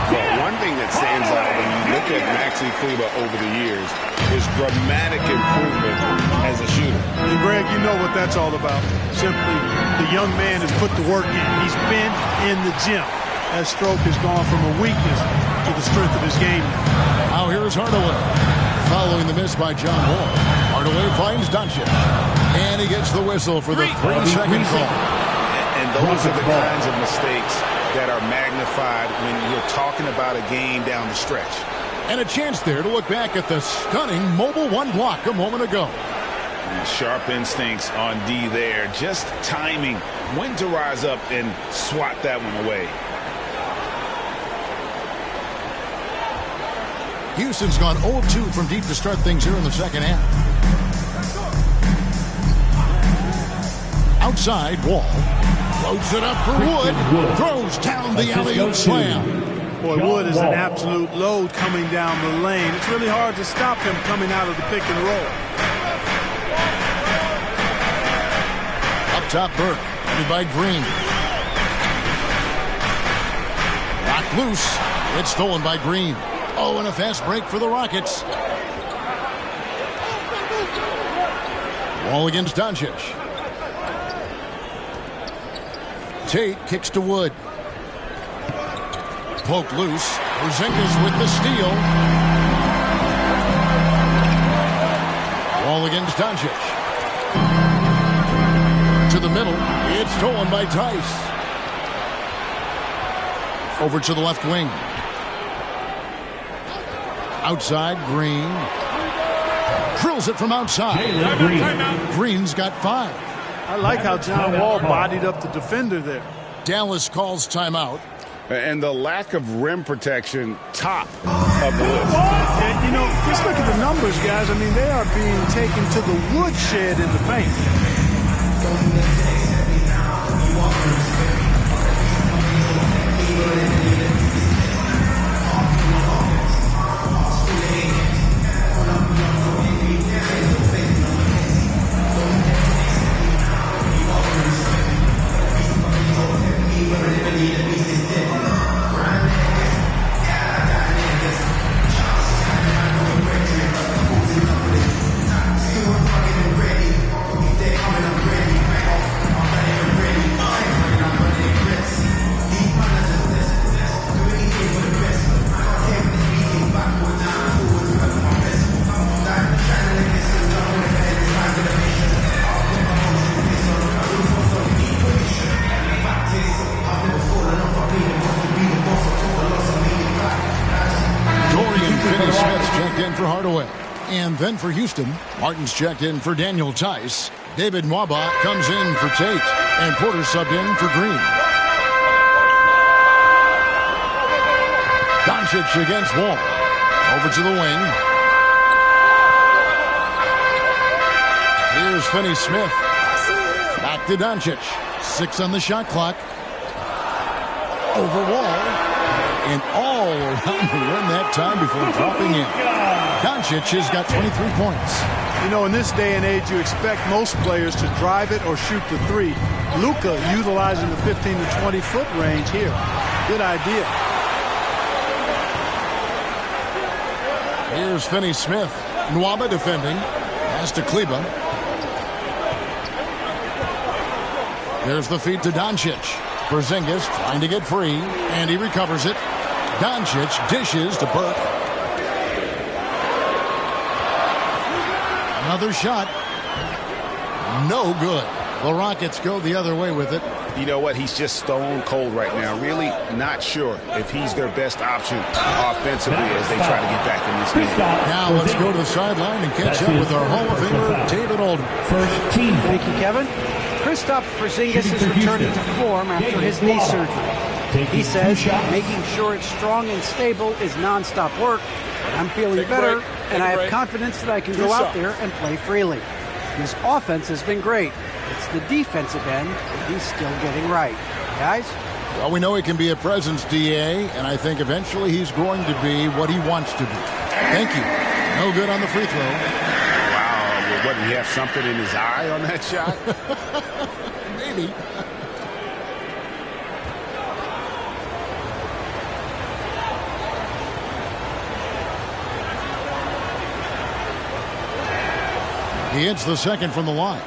Well, one thing that stands out when you look at Maxi Kleber over the years is dramatic improvement as a shooter. And Greg, you know what that's all about. Simply, the young man has put the work in. He's been in the gym. That stroke has gone from a weakness to the strength of his game. Now here's Hardaway. Following the miss by John Wall. Hardaway finds Doncic. And he gets the whistle for the 3-second call. And those are the kinds of mistakes that are magnified when you're talking about a game down the stretch. And a chance there to look back at the stunning mobile 1 block a moment ago. And sharp instincts on D there. Just timing when to rise up and swat that one away. Houston's gone 0-2 from deep to start things here in the second half. Outside, Wall. Floats it up for Wood. Throws down the alley-oop slam. Boy, Wood is an absolute load coming down the lane. It's really hard to stop him coming out of the pick and roll. Up top, Burke. Headed by Green. Knocked loose. It's stolen by Green. Oh, and a fast break for the Rockets. Wall against Doncic. Tate kicks to Wood. Poked loose. Porzingis with the steal. Wall against Doncic. To the middle. It's stolen by Tice. Over to the left wing. Outside, Green. Drills it from outside. Green's got 5. I like how John Wall bodied up the defender there. Dallas calls timeout. And the lack of rim protection, top of the list. And, you know, just look at the numbers, guys. I mean, they are being taken to the woodshed in the paint. Hardaway. And then for Houston, Martin's checked in for Daniel Tice. David Nwaba comes in for Tate. And Porter subbed in for Green. Doncic against Wall. Over to the wing. Here's Finney-Smith. Back to Doncic. 6 on the shot clock. Over Wall. And all around the rim that time before dropping in. Doncic has got 23 points. You know, in this day and age, you expect most players to drive it or shoot the three. Luka utilizing the 15 to 20-foot range here. Good idea. Here's Finney-Smith. Nwaba defending. Pass to Kleba. There's the feed to Doncic. Porzingis trying to get free, and he recovers it. Doncic dishes to Burke. Another shot. No good. The Rockets go the other way with it. You know what? He's just stone cold right now. Really not sure if he's their best option offensively as they try to get back in this game. Now let's go to the sideline and catch up with our Hall of Famer, David Aldridge. First team. Thank you, Kevin. Kristaps Porzingis is returning to form after his knee surgery. He says making sure it's strong and stable is nonstop work. I'm feeling better, and I have confidence that I can go out there and play freely. His offense has been great. It's the defensive end that he's still getting right. Guys? Well, we know he can be a presence, DA, and I think eventually he's going to be what he wants to be. Thank you. No good on the free throw. Wow. What, did he have something in his eye on that shot? Maybe. He hits the second from the line.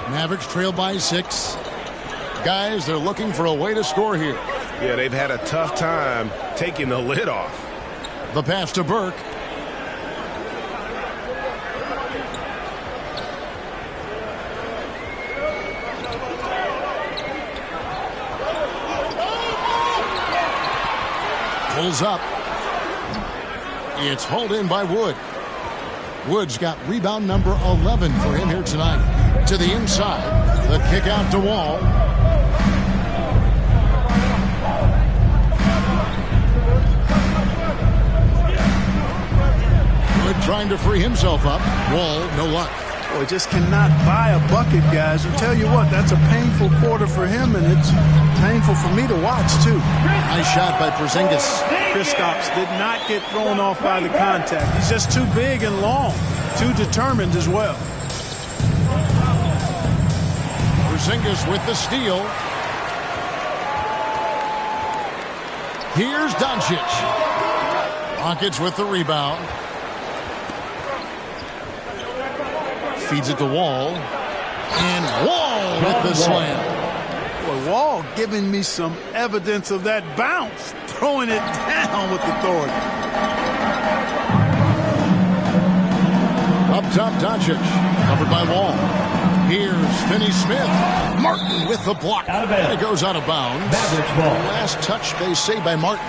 Mavericks trail by 6. Guys, they're looking for a way to score here. Yeah, they've had a tough time taking the lid off. The pass to Burke. Pulls up. It's hauled in by Wood. Wood's got rebound number 11 for him here tonight. To the inside. The kick out to Wall. Wood trying to free himself up. Wall, no luck. Boy, just cannot buy a bucket, guys. I'll tell you what, that's a painful quarter for him, and it's painful for me to watch, too. Nice shot by Porzingis. Kristaps did not get thrown off by the contact. He's just too big and long, too determined as well. Porzingis with the steal. Here's Doncic. Rockets with the rebound. Feeds it to Wall. And Wall with the slam. Boy, Wall giving me some evidence of that bounce. Throwing it down with authority. Up top, Doncic. Covered by Wall. Here's Finney-Smith. Martin with the block. And it goes out of bounds. Mavericks ball. Last touch, they say, by Martin.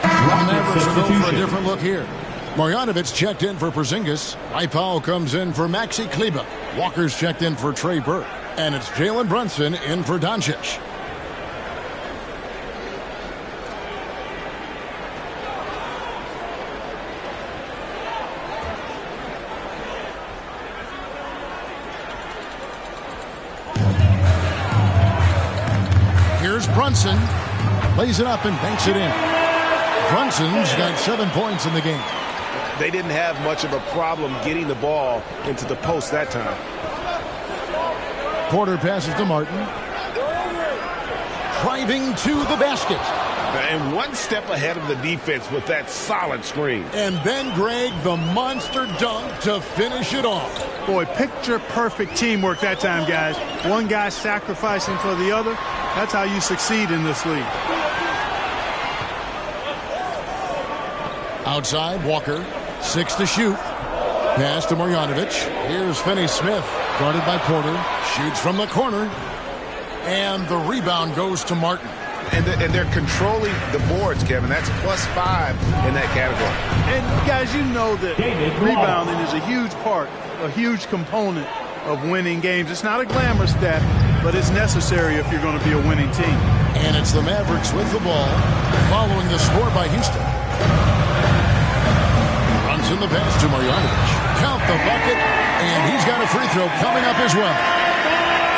The Mavericks will go for a different look here. Marjanovic checked in for Porzingis. Powell comes in for Maxi Kleba. Walker's checked in for Trey Burke. And it's Jalen Brunson in for Doncic. Here's Brunson. Lays it up and banks it in. Brunson's got 7 points in the game. They didn't have much of a problem getting the ball into the post that time. Porter passes to Martin. Driving to the basket. And one step ahead of the defense with that solid screen. And then, Greg, the monster dunk to finish it off. Boy, picture-perfect teamwork that time, guys. One guy sacrificing for the other. That's how you succeed in this league. Outside, Walker. 6 to shoot. Pass to Marjanovic. Here's Finney-Smith. Guarded by Porter. Shoots from the corner. And the rebound goes to Martin. And they're controlling the boards, Kevin. That's +5 in that category. And, guys, you know that rebounding is a huge part, a huge component of winning games. It's not a glamour stat, but it's necessary if you're going to be a winning team. And it's the Mavericks with the ball, following the score by Houston. Runs in the pass to Marjanovic. Count the bucket, and he's got a free throw coming up as well.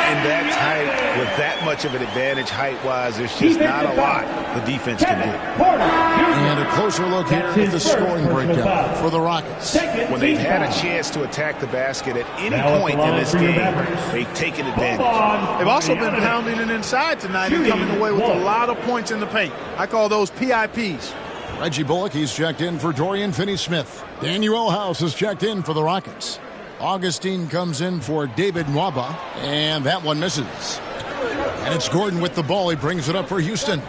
And that tight, with that much of an advantage height-wise, there's just not a lot the defense can do. And a closer look here at the scoring breakdown for the Rockets. When they've had a chance to attack the basket at any point in this game, they've taken advantage. They've also been pounding it inside tonight and coming away with a lot of points in the paint. I call those PIPs. Reggie Bullock, he's checked in for Dorian Finney-Smith. Daniel House has checked in for the Rockets. Augustine comes in for David Nwaba, and that one misses. And it's Gordon with the ball. He brings it up for Houston.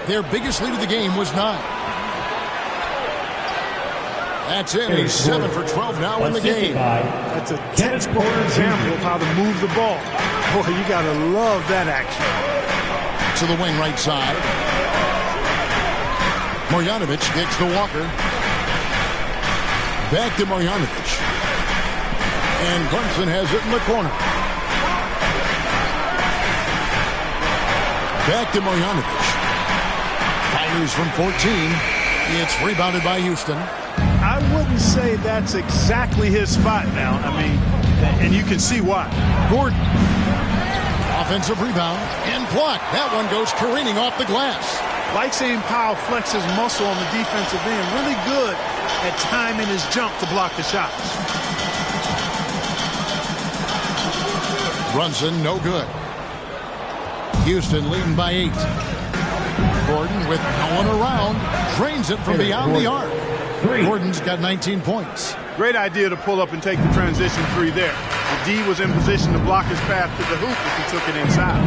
Their biggest lead of the game was 9. That's it. He's 7 for 12 now in the game. That's a textbook example of how to move the ball. Boy, you got to love that action. To the wing right side. Marjanovic kicks to Walker. Back to Marjanovic. And Brunson has it in the corner. Back to Marjanovic. Fires from 14. It's rebounded by Houston. I wouldn't say that's exactly his spot now. I mean, and you can see why. Gordon. Offensive rebound and block. That one goes careening off the glass. Like seeing Powell flex his muscle on the defensive end. Really good at timing his jump to block the shots. Brunson, no good. Houston leading by 8. Gordon with no one around. Drains it from beyond the arc. Gordon's got 19 points. Great idea to pull up and take the transition 3 there. The D was in position to block his path to the hoop if he took it inside.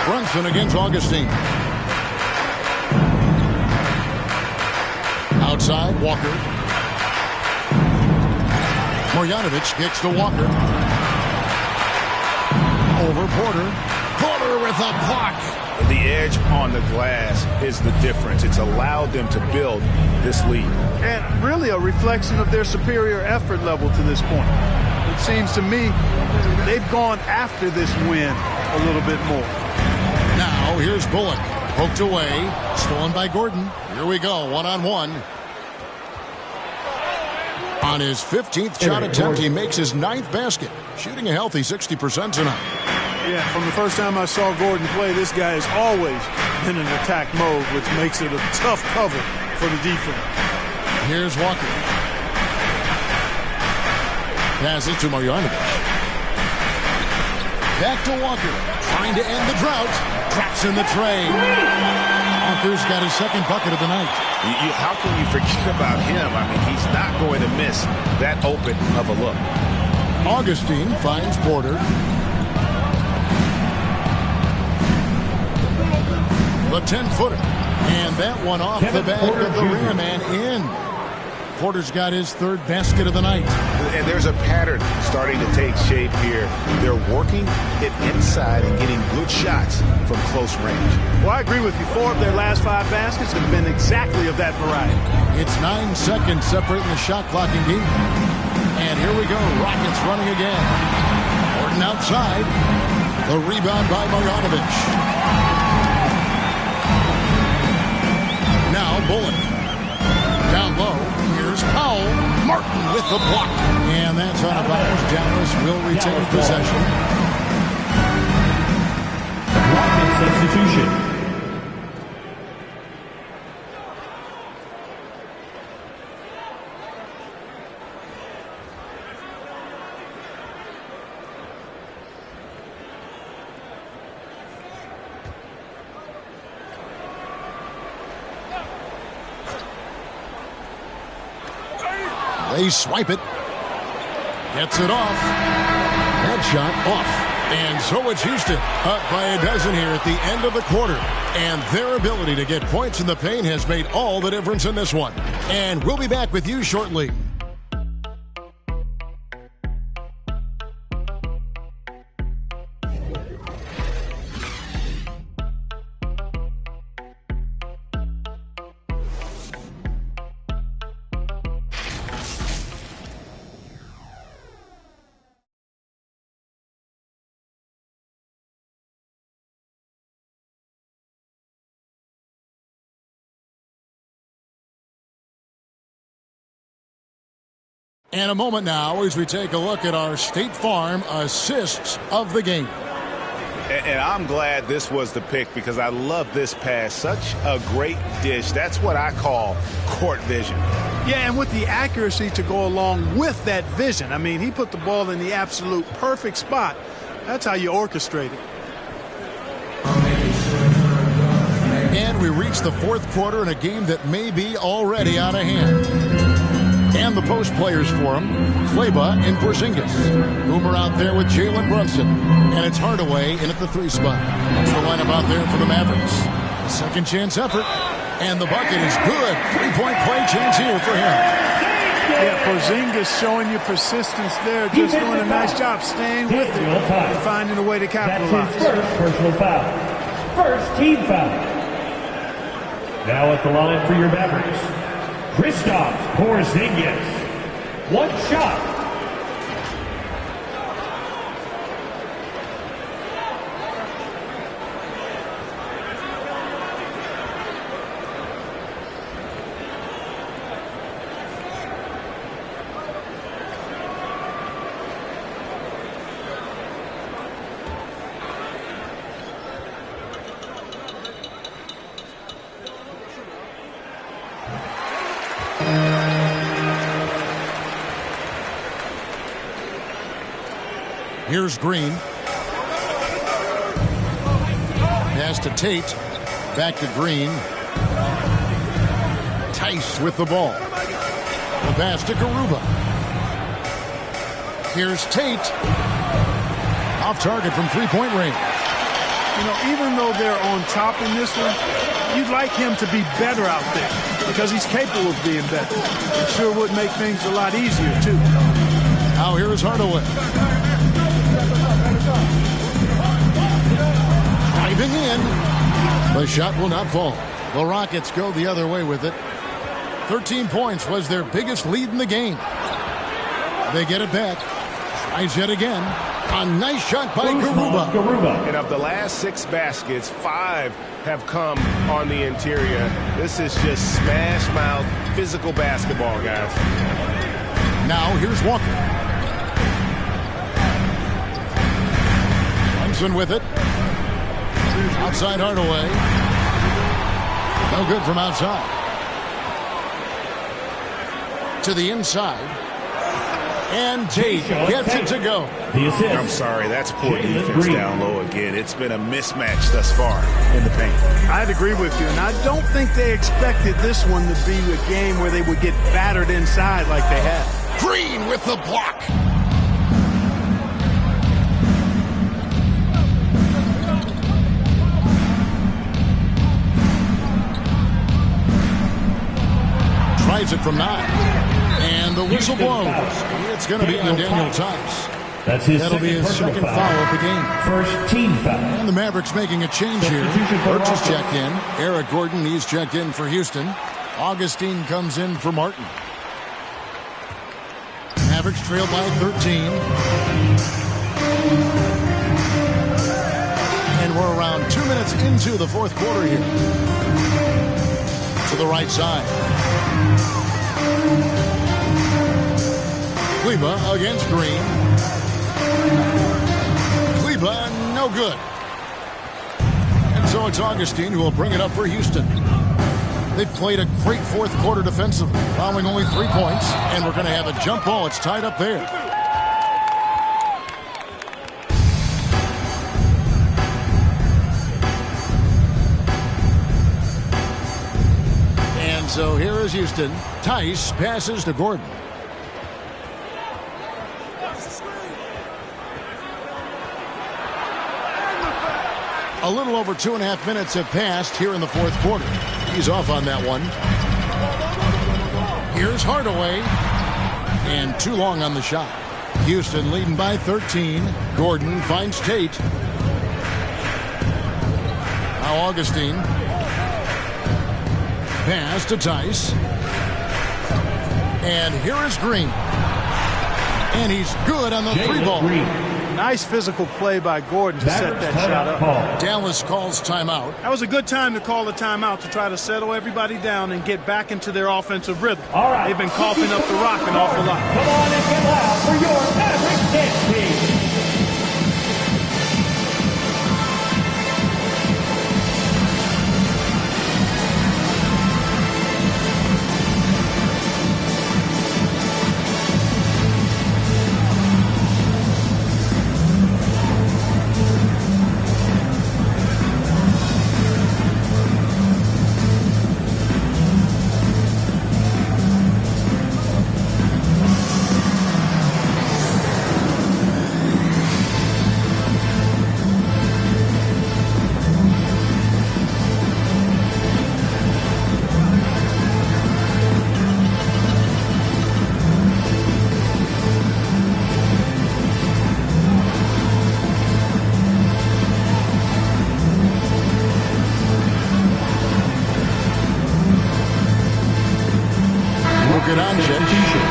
Brunson against Augustine. Outside, Walker. Marjanovic kicks to Walker. Over Porter. Porter with a block. The edge on the glass is the difference. It's allowed them to build this lead. And really a reflection of their superior effort level to this point. It seems to me they've gone after this win a little bit more. Now here's Bullock. Poked away. Stolen by Gordon. Here we go. One-on-one. On his 15th shot attempt, he makes his 9th basket. Shooting a healthy 60% tonight. Yeah, from the first time I saw Gordon play, this guy has always been in attack mode, which makes it a tough cover for the defense. Here's Walker. Pass it to Marjanovic. Back to Walker. Trying to end the drought. Drops in the tray. Walker's got his 2nd bucket of the night. How can you forget about him? I mean, he's not going to miss that open of a look. Augustine finds Porter. The 10-footer. And that one off the back of the rim and in. Porter's got his 3rd basket of the night. And there's a pattern starting to take shape here. They're working it inside and getting good shots from close range. Well, I agree with you. 4 of their last 5 baskets have been exactly of that variety. It's 9 seconds separating the shot clock and game. And here we go. Rockets running again. Gordon outside. The rebound by Marjanovic. Now Bullock. Down low. Here's Powell. Martin with the block. And that's out of bounds. Dallas will retain possession. Rocket substitution. They swipe it. Gets it off. That shot off. And so it's Houston up by a dozen here at the end of the quarter. And their ability to get points in the paint has made all the difference in this one. And we'll be back with you shortly. And a moment now as we take a look at our State Farm assists of the game. And I'm glad this was the pick because I love this pass. Such a great dish. That's what I call court vision. Yeah, and with the accuracy to go along with that vision. I mean, he put the ball in the absolute perfect spot. That's how you orchestrate it. And we reach the fourth quarter in a game that may be already out of hand. And the post players for him, Kleba and Porzingis. Boomer out there with Jalen Brunson. And it's Hardaway in at the 3 spot. That's the lineup out there for the Mavericks. A second chance effort. And the bucket is good. 3-point play chance here for him. Yeah, Porzingis showing you persistence there. Just doing a nice job staying with it and finding a way to capitalize. That's his first personal foul. First team foul. Now at the line for your Mavericks, Kristaps Porzingis. One shot. Here's Green. Pass to Tate. Back to Green. Tice with the ball. The pass to Garuba. Here's Tate. Off target from 3-point range. You know, even though they're on top in this one, you'd like him to be better out there because he's capable of being better. It sure would make things a lot easier, too. Now here is Hardaway. Driving in. The shot will not fall. The Rockets go the other way with it. 13 points was their biggest lead in the game. They get it back. Tries yet again. A nice shot by Garuba. And of the last 6 baskets, 5 have come on the interior. This is just smash mouth physical basketball, guys. Now here's Walker. Brunson with it. Outside Hardaway. No good from outside. To the inside. And Tate gets it to go. I'm sorry, that's poor defense down low again. It's been a mismatch thus far in the paint. I'd agree with you, and I don't think they expected this one to be a game where they would get battered inside like they have. Green with the block. Tries it from 9. And the whistle blows. It's going to be on Daniel Tice. That'll be his second foul of the game. First team foul. And the Mavericks making a change here. Birch is checked in. Eric Gordon, he's checked in for Houston. Augustine comes in for Martin. Mavericks trail by 13. And we're around 2 minutes into the fourth quarter here. To the right side. Kleba against Green. Kleba, no good. And so it's Augustine who will bring it up for Houston. They've played a great fourth quarter defensively, allowing only 3 points, and we're going to have a jump ball. It's tied up there. And so here is Houston. Tice passes to Gordon. A little over 2.5 minutes have passed here in the fourth quarter. He's off on that one. Here's Hardaway. And too long on the shot. Houston leading by 13. Gordon finds Tate. Now Augustine. Pass to Tice. And here is Green. And he's good on the 3 ball. Nice physical play by Gordon to set that shot up. Dallas calls timeout. That was a good time to call a timeout to try to settle everybody down and get back into their offensive rhythm. All right. They've been coughing up the rock an awful lot. Come on and get loud for your Mavericks dance team.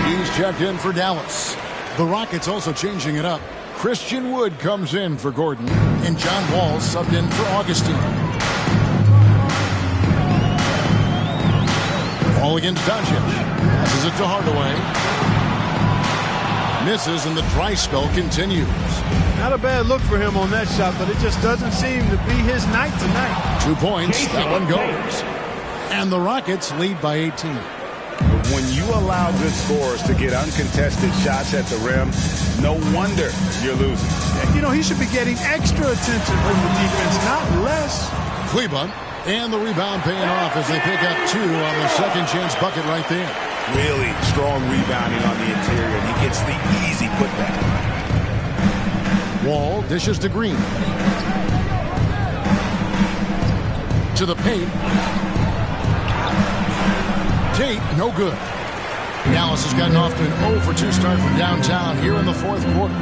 He's checked in for Dallas. The Rockets also changing it up. Christian Wood comes in for Gordon, and John Wall subbed in for Augustine. Ball against Doncic. Passes it to Hardaway. Misses, and the dry spell continues. Not a bad look for him on that shot, but it just doesn't seem to be his night tonight. 2 points. That one goes. And the Rockets lead by 18. When you allow good scorers to get uncontested shots at the rim, no wonder you're losing. You know, he should be getting extra attention from the defense, not less. Kleba, and the rebound paying off as they pick up 2 on the second chance bucket right there. Really strong rebounding on the interior, and he gets the easy putback. Wall dishes to Green. To the paint. Tate, no good. Dallas has gotten off to an 0 for 2 start from downtown here in the fourth quarter.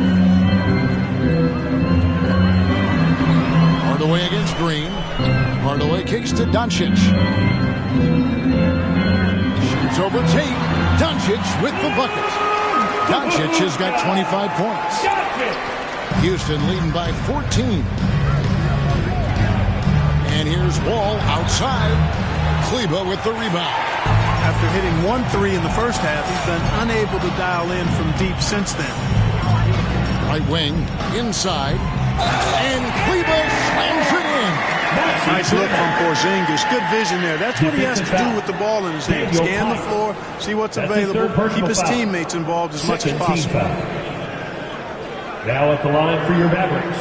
Hardaway against Green. Hardaway kicks to Doncic. Shoots over Tate. Doncic with the bucket. Doncic has got 25 points. Houston leading by 14. And here's Wall outside. Kleba with the rebound. After hitting 1 3 in the first half, he's been unable to dial in from deep since then. Right wing, inside, and Kleba slams it in. Nice look from Porzingis. Good vision there. That's what he has to do with the ball in his hand. Scan the floor, see what's available, keep his teammates involved as much as possible. Now at the line for your Mavericks,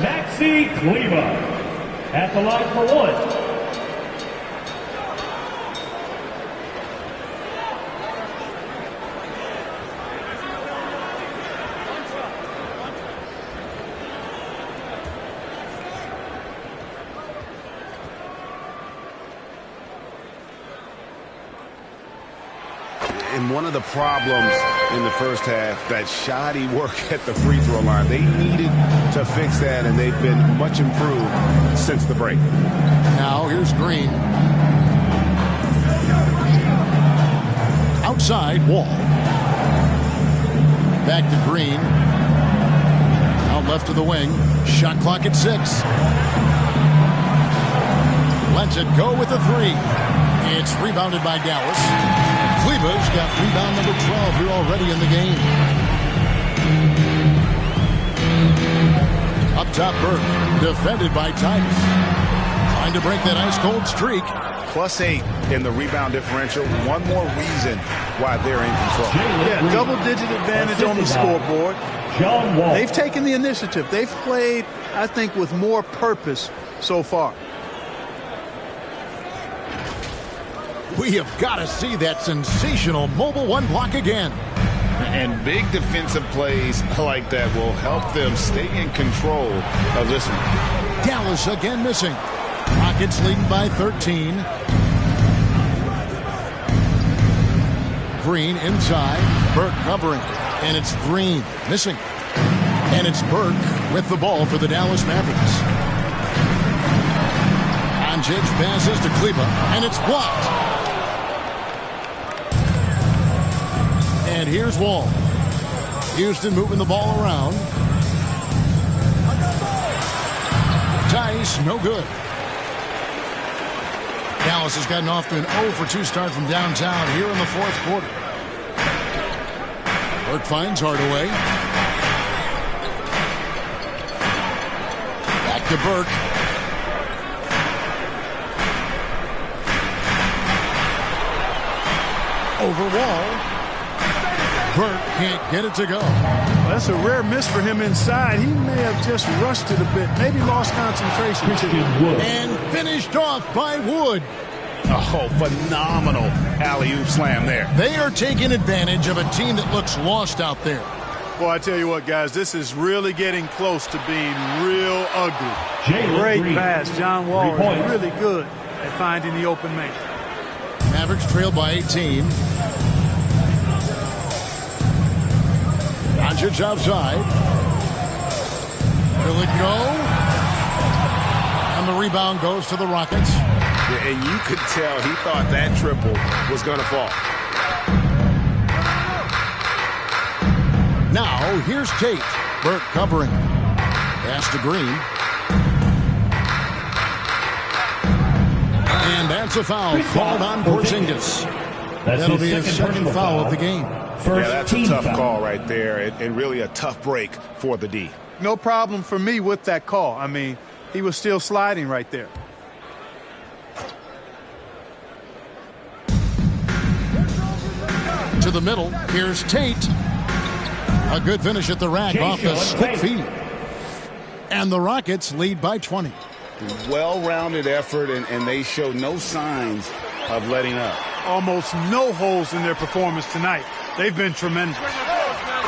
Maxi Kleba. At the line for 1. And one of the problems in the first half, that shoddy work at the free throw line. They needed to fix that, and they've been much improved since the break. Now here's Green. Outside, Wall. Back to Green. Out left of the wing. Shot clock at 6. Lets it go with the 3. It's rebounded by Dallas. Kleba's got rebound number 12 here already in the game. Up top, Burke. Defended by Tice. Trying to break that ice-cold streak. +8 in the rebound differential. One more reason why they're in control. Yeah, double-digit advantage on the scoreboard. They've taken the initiative. They've played, I think, with more purpose so far. We have got to see that sensational mobile 1 block again. And big defensive plays like that will help them stay in control of this one. Dallas again missing. Rockets leading by 13. Green inside. Burke covering. And it's Green missing. And it's Burke with the ball for the Dallas Mavericks. Doncic passes to Kleba. And it's blocked. And here's Wall. Houston moving the ball around. base, no good. Dallas has gotten off to an 0-for-2 start from downtown here in the fourth quarter. Burke finds Hardaway. Back to Burke. Over Wall. Burke can't get it to go. Well, that's a rare miss for him inside. He may have just rushed it a bit, maybe lost concentration. And finished off by Wood. Oh, phenomenal alley-oop slam there. They are taking advantage of a team that looks lost out there. Boy, I tell you what, guys, this is really getting close to being real ugly. Great pass. John Wall is really good at finding the open man. Mavericks trail by 18. Doncic outside. Will it go? And the rebound goes to the Rockets. Yeah, and you could tell he thought that triple was going to fall. Now, here's Tate. Burke covering. Pass to Green. And that's a foul called on Porzingis. That'll be his second foul of the game. Yeah, that's a tough call right there, and really a tough break for the D. No problem for me with that call. I mean, he was still sliding right there. To the middle, here's Tate. A good finish at the rack off the stick feed. And the Rockets lead by 20. Well-rounded effort, and they show no signs of letting up. Almost no holes in their performance tonight. They've been tremendous.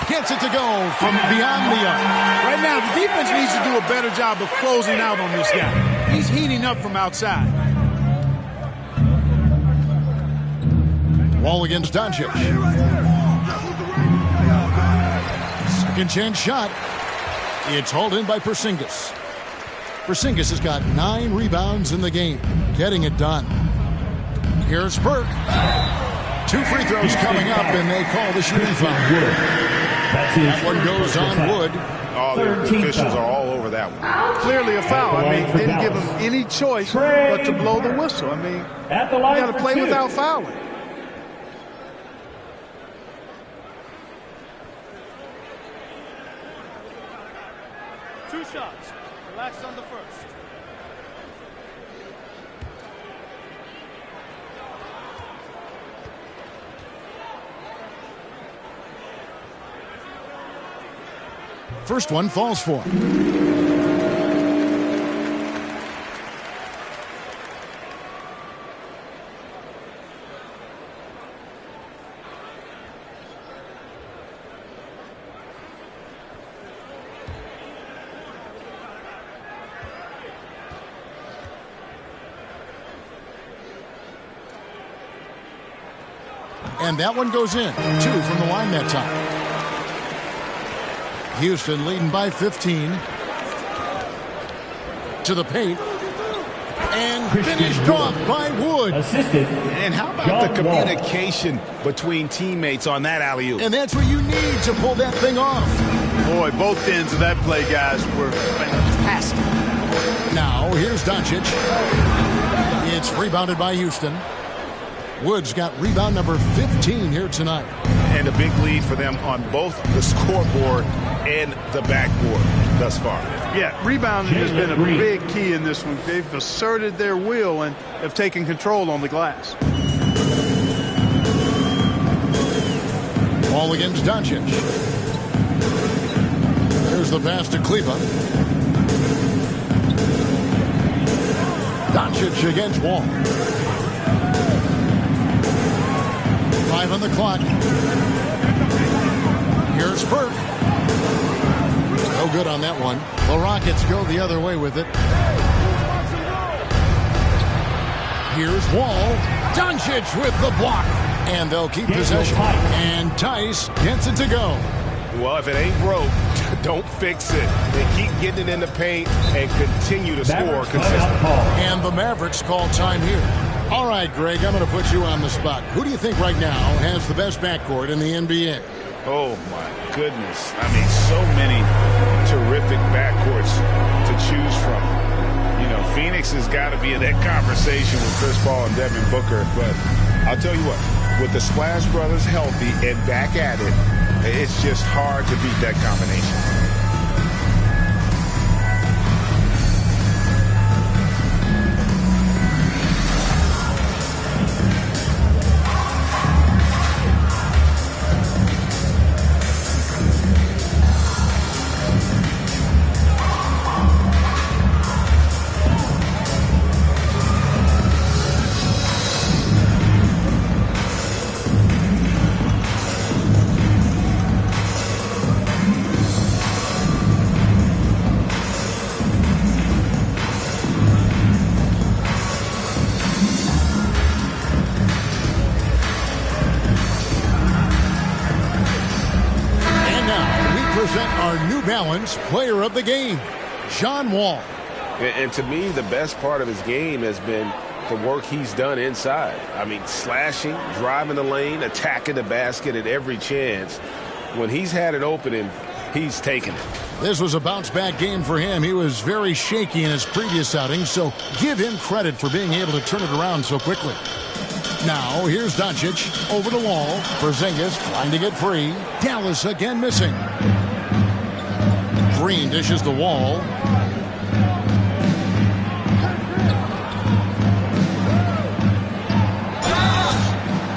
Gets it to go from beyond the arc. Right now, the defense needs to do a better job of closing out on this guy. He's heating up from outside. Wall against Doncic. Second chance shot. It's hauled in by Porzingis. Porzingis has got 9 rebounds in the game, getting it done. Here's Burke. 2 free throws coming up, and they call the shooting foul. That one goes on Wood. Oh, the officials are all over that one. Clearly a foul. I mean, didn't give him any choice but to blow the whistle. I mean, you got to play without fouling. Two shots. Relax on the first. First one falls for him. And that one goes in. 2 from the line that time. Houston leading by 15. To the paint. And finished off by Wood. Assisted. And how about the communication between teammates on that alley-oop? And that's what you need to pull that thing off. Boy, both ends of that play, guys, were fantastic. Now, here's Doncic. It's rebounded by Houston. Wood's got rebound number 15 here tonight. And a big lead for them on both the scoreboard and the backboard thus far. Yeah, rebounding has been a big key in this one. They've asserted their will and have taken control on the glass. Ball against Doncic. There's the pass to Kleba. Doncic against Wall. 5 on the clock. Here's Burke. No good on that one. The Rockets go the other way with it. Here's Wall. Doncic with the block. And they'll keep possession. And Tice gets it to go. Well, if it ain't broke, don't fix it. They keep getting it in the paint and continue to score consistently. And the Mavericks call time here. All right, Greg, I'm going to put you on the spot. Who do you think right now has the best backcourt in the NBA? Oh, my goodness. I mean, so many terrific backcourts to choose from. You know, Mavericks has got to be in that conversation with Chris Paul and Devin Booker. But I'll tell you what, with the Splash Brothers healthy and back at it, it's just hard to beat that combination. Player of the game, John Wall. And to me, the best part of his game has been the work he's done inside. I mean, slashing, driving the lane, attacking the basket at every chance. When he's had an opening, he's taken it. This was a bounce-back game for him. He was very shaky in his previous outing, so give him credit for being able to turn it around so quickly. Now, here's Doncic over the wall. Porzingis trying to get free. Dallas again missing. Green dishes the Wall.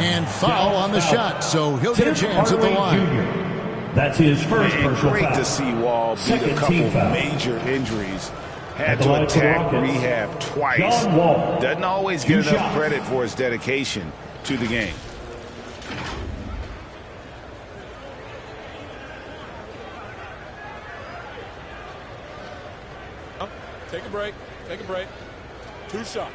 And foul on the shot, so he'll get a chance at the line. That's his first personal great foul. To see Wall beat a couple major injuries. Had to attack rehab twice. Doesn't always get enough credit for his dedication to the game. Take a break. Take a break. 2 shots.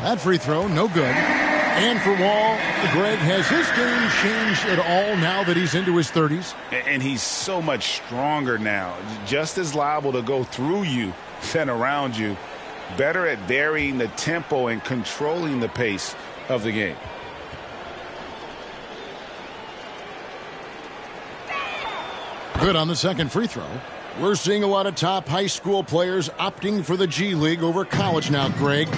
That free throw, no good. And for Wall, Greg, has his game changed at all now that he's into his 30s? And he's so much stronger now. Just as liable to go through you than around you. Better at varying the tempo and controlling the pace of the game. Good on the second free throw. We're seeing a lot of top high school players opting for the G League over college now, Greg.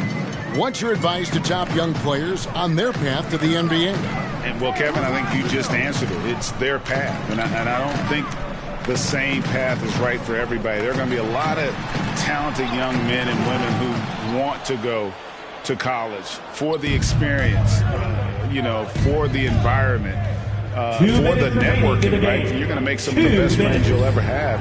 What's your advice to top young players on their path to the NBA? And, well, Kevin, I think you just answered it. It's their path. And I don't think the same path is right for everybody. There are going to be a lot of talented young men and women who want to go to college for the experience, for the environment, for the networking, right? You're going to make some of the best friends you'll ever have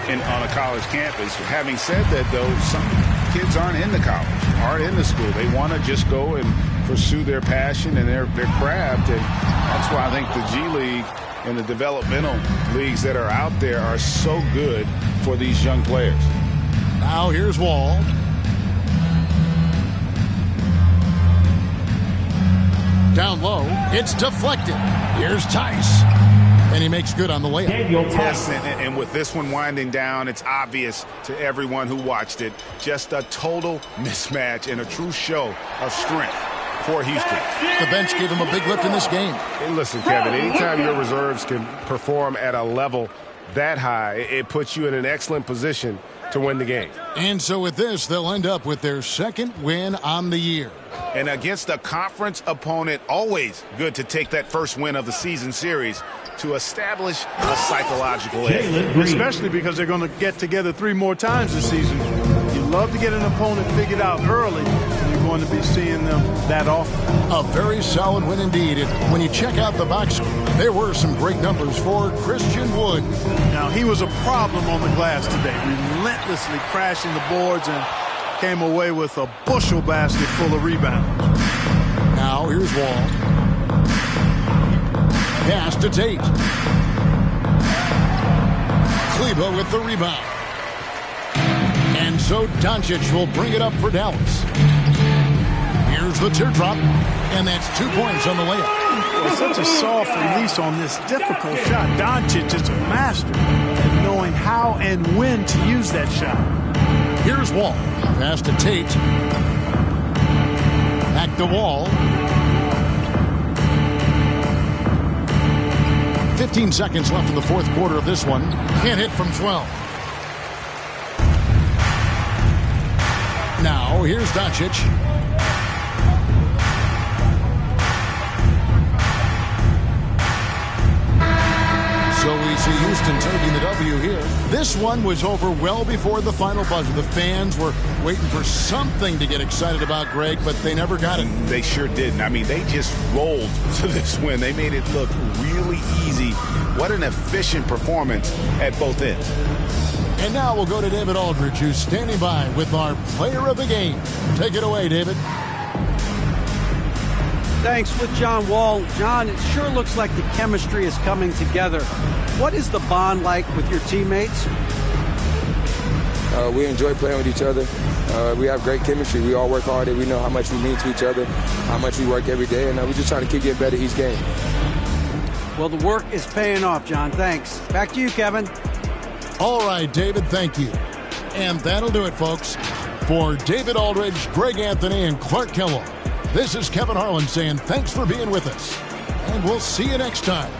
on a college campus. Having said that, though, some kids aren't into college, aren't into school. They want to just go and pursue their passion and their craft, and that's why I think the G League and the developmental leagues that are out there are so good for these young players. Now here's Wall. Down low, it's deflected. Here's Tice. And he makes good on the layup. Yes, and with this one winding down, it's obvious to everyone who watched it. Just a total mismatch and a true show of strength for Houston. The bench gave him a big lift in this game. Hey, listen, Kevin, anytime your reserves can perform at a level that high, it puts you in an excellent position to win the game. And so with this, they'll end up with their second win on the year. And against a conference opponent, always good to take that first win of the season series to establish a psychological edge. Especially because they're going to get together 3 more times this season. You love to get an opponent figured out early, and you're going to be seeing them that often. A very solid win indeed. And when you check out the box score, there were some great numbers for Christian Wood. Now, he was a problem on the glass today, relentlessly crashing the boards and came away with a bushel basket full of rebounds. Now here's Wall. Pass to Tate. Kleba with the rebound. And so Doncic will bring it up for Dallas. Here's the teardrop, and that's 2 points on the layup. Well, such a soft release on this difficult shot. Doncic is a master at knowing how and when to use that shot. Here's Wall. Pass to Tate. Back to Wall. 15 seconds left in the fourth quarter of this one. Can't hit from 12. Now, here's Doncic. So we see Houston taking the W here. This one was over well before the final buzzer. The fans were waiting for something to get excited about, Greg, but they never got it. They sure didn't. I mean, they just rolled to this win. They made it look really easy. What an efficient performance at both ends. And now we'll go to David Aldridge, who's standing by with our player of the game. Take it away, David. Thanks. With John Wall. John, it sure looks like the chemistry is coming together. What is the bond like with your teammates? We enjoy playing with each other. We have great chemistry. We all work hard, and we know how much we mean to each other, how much we work every day, and we're just trying to keep getting better each game. Well, the work is paying off, John. Thanks. Back to you, Kevin. All right, David, thank you. And that'll do it, folks. For David Aldridge, Greg Anthony, and Clark Kellogg, this is Kevin Harlan saying thanks for being with us. And we'll see you next time.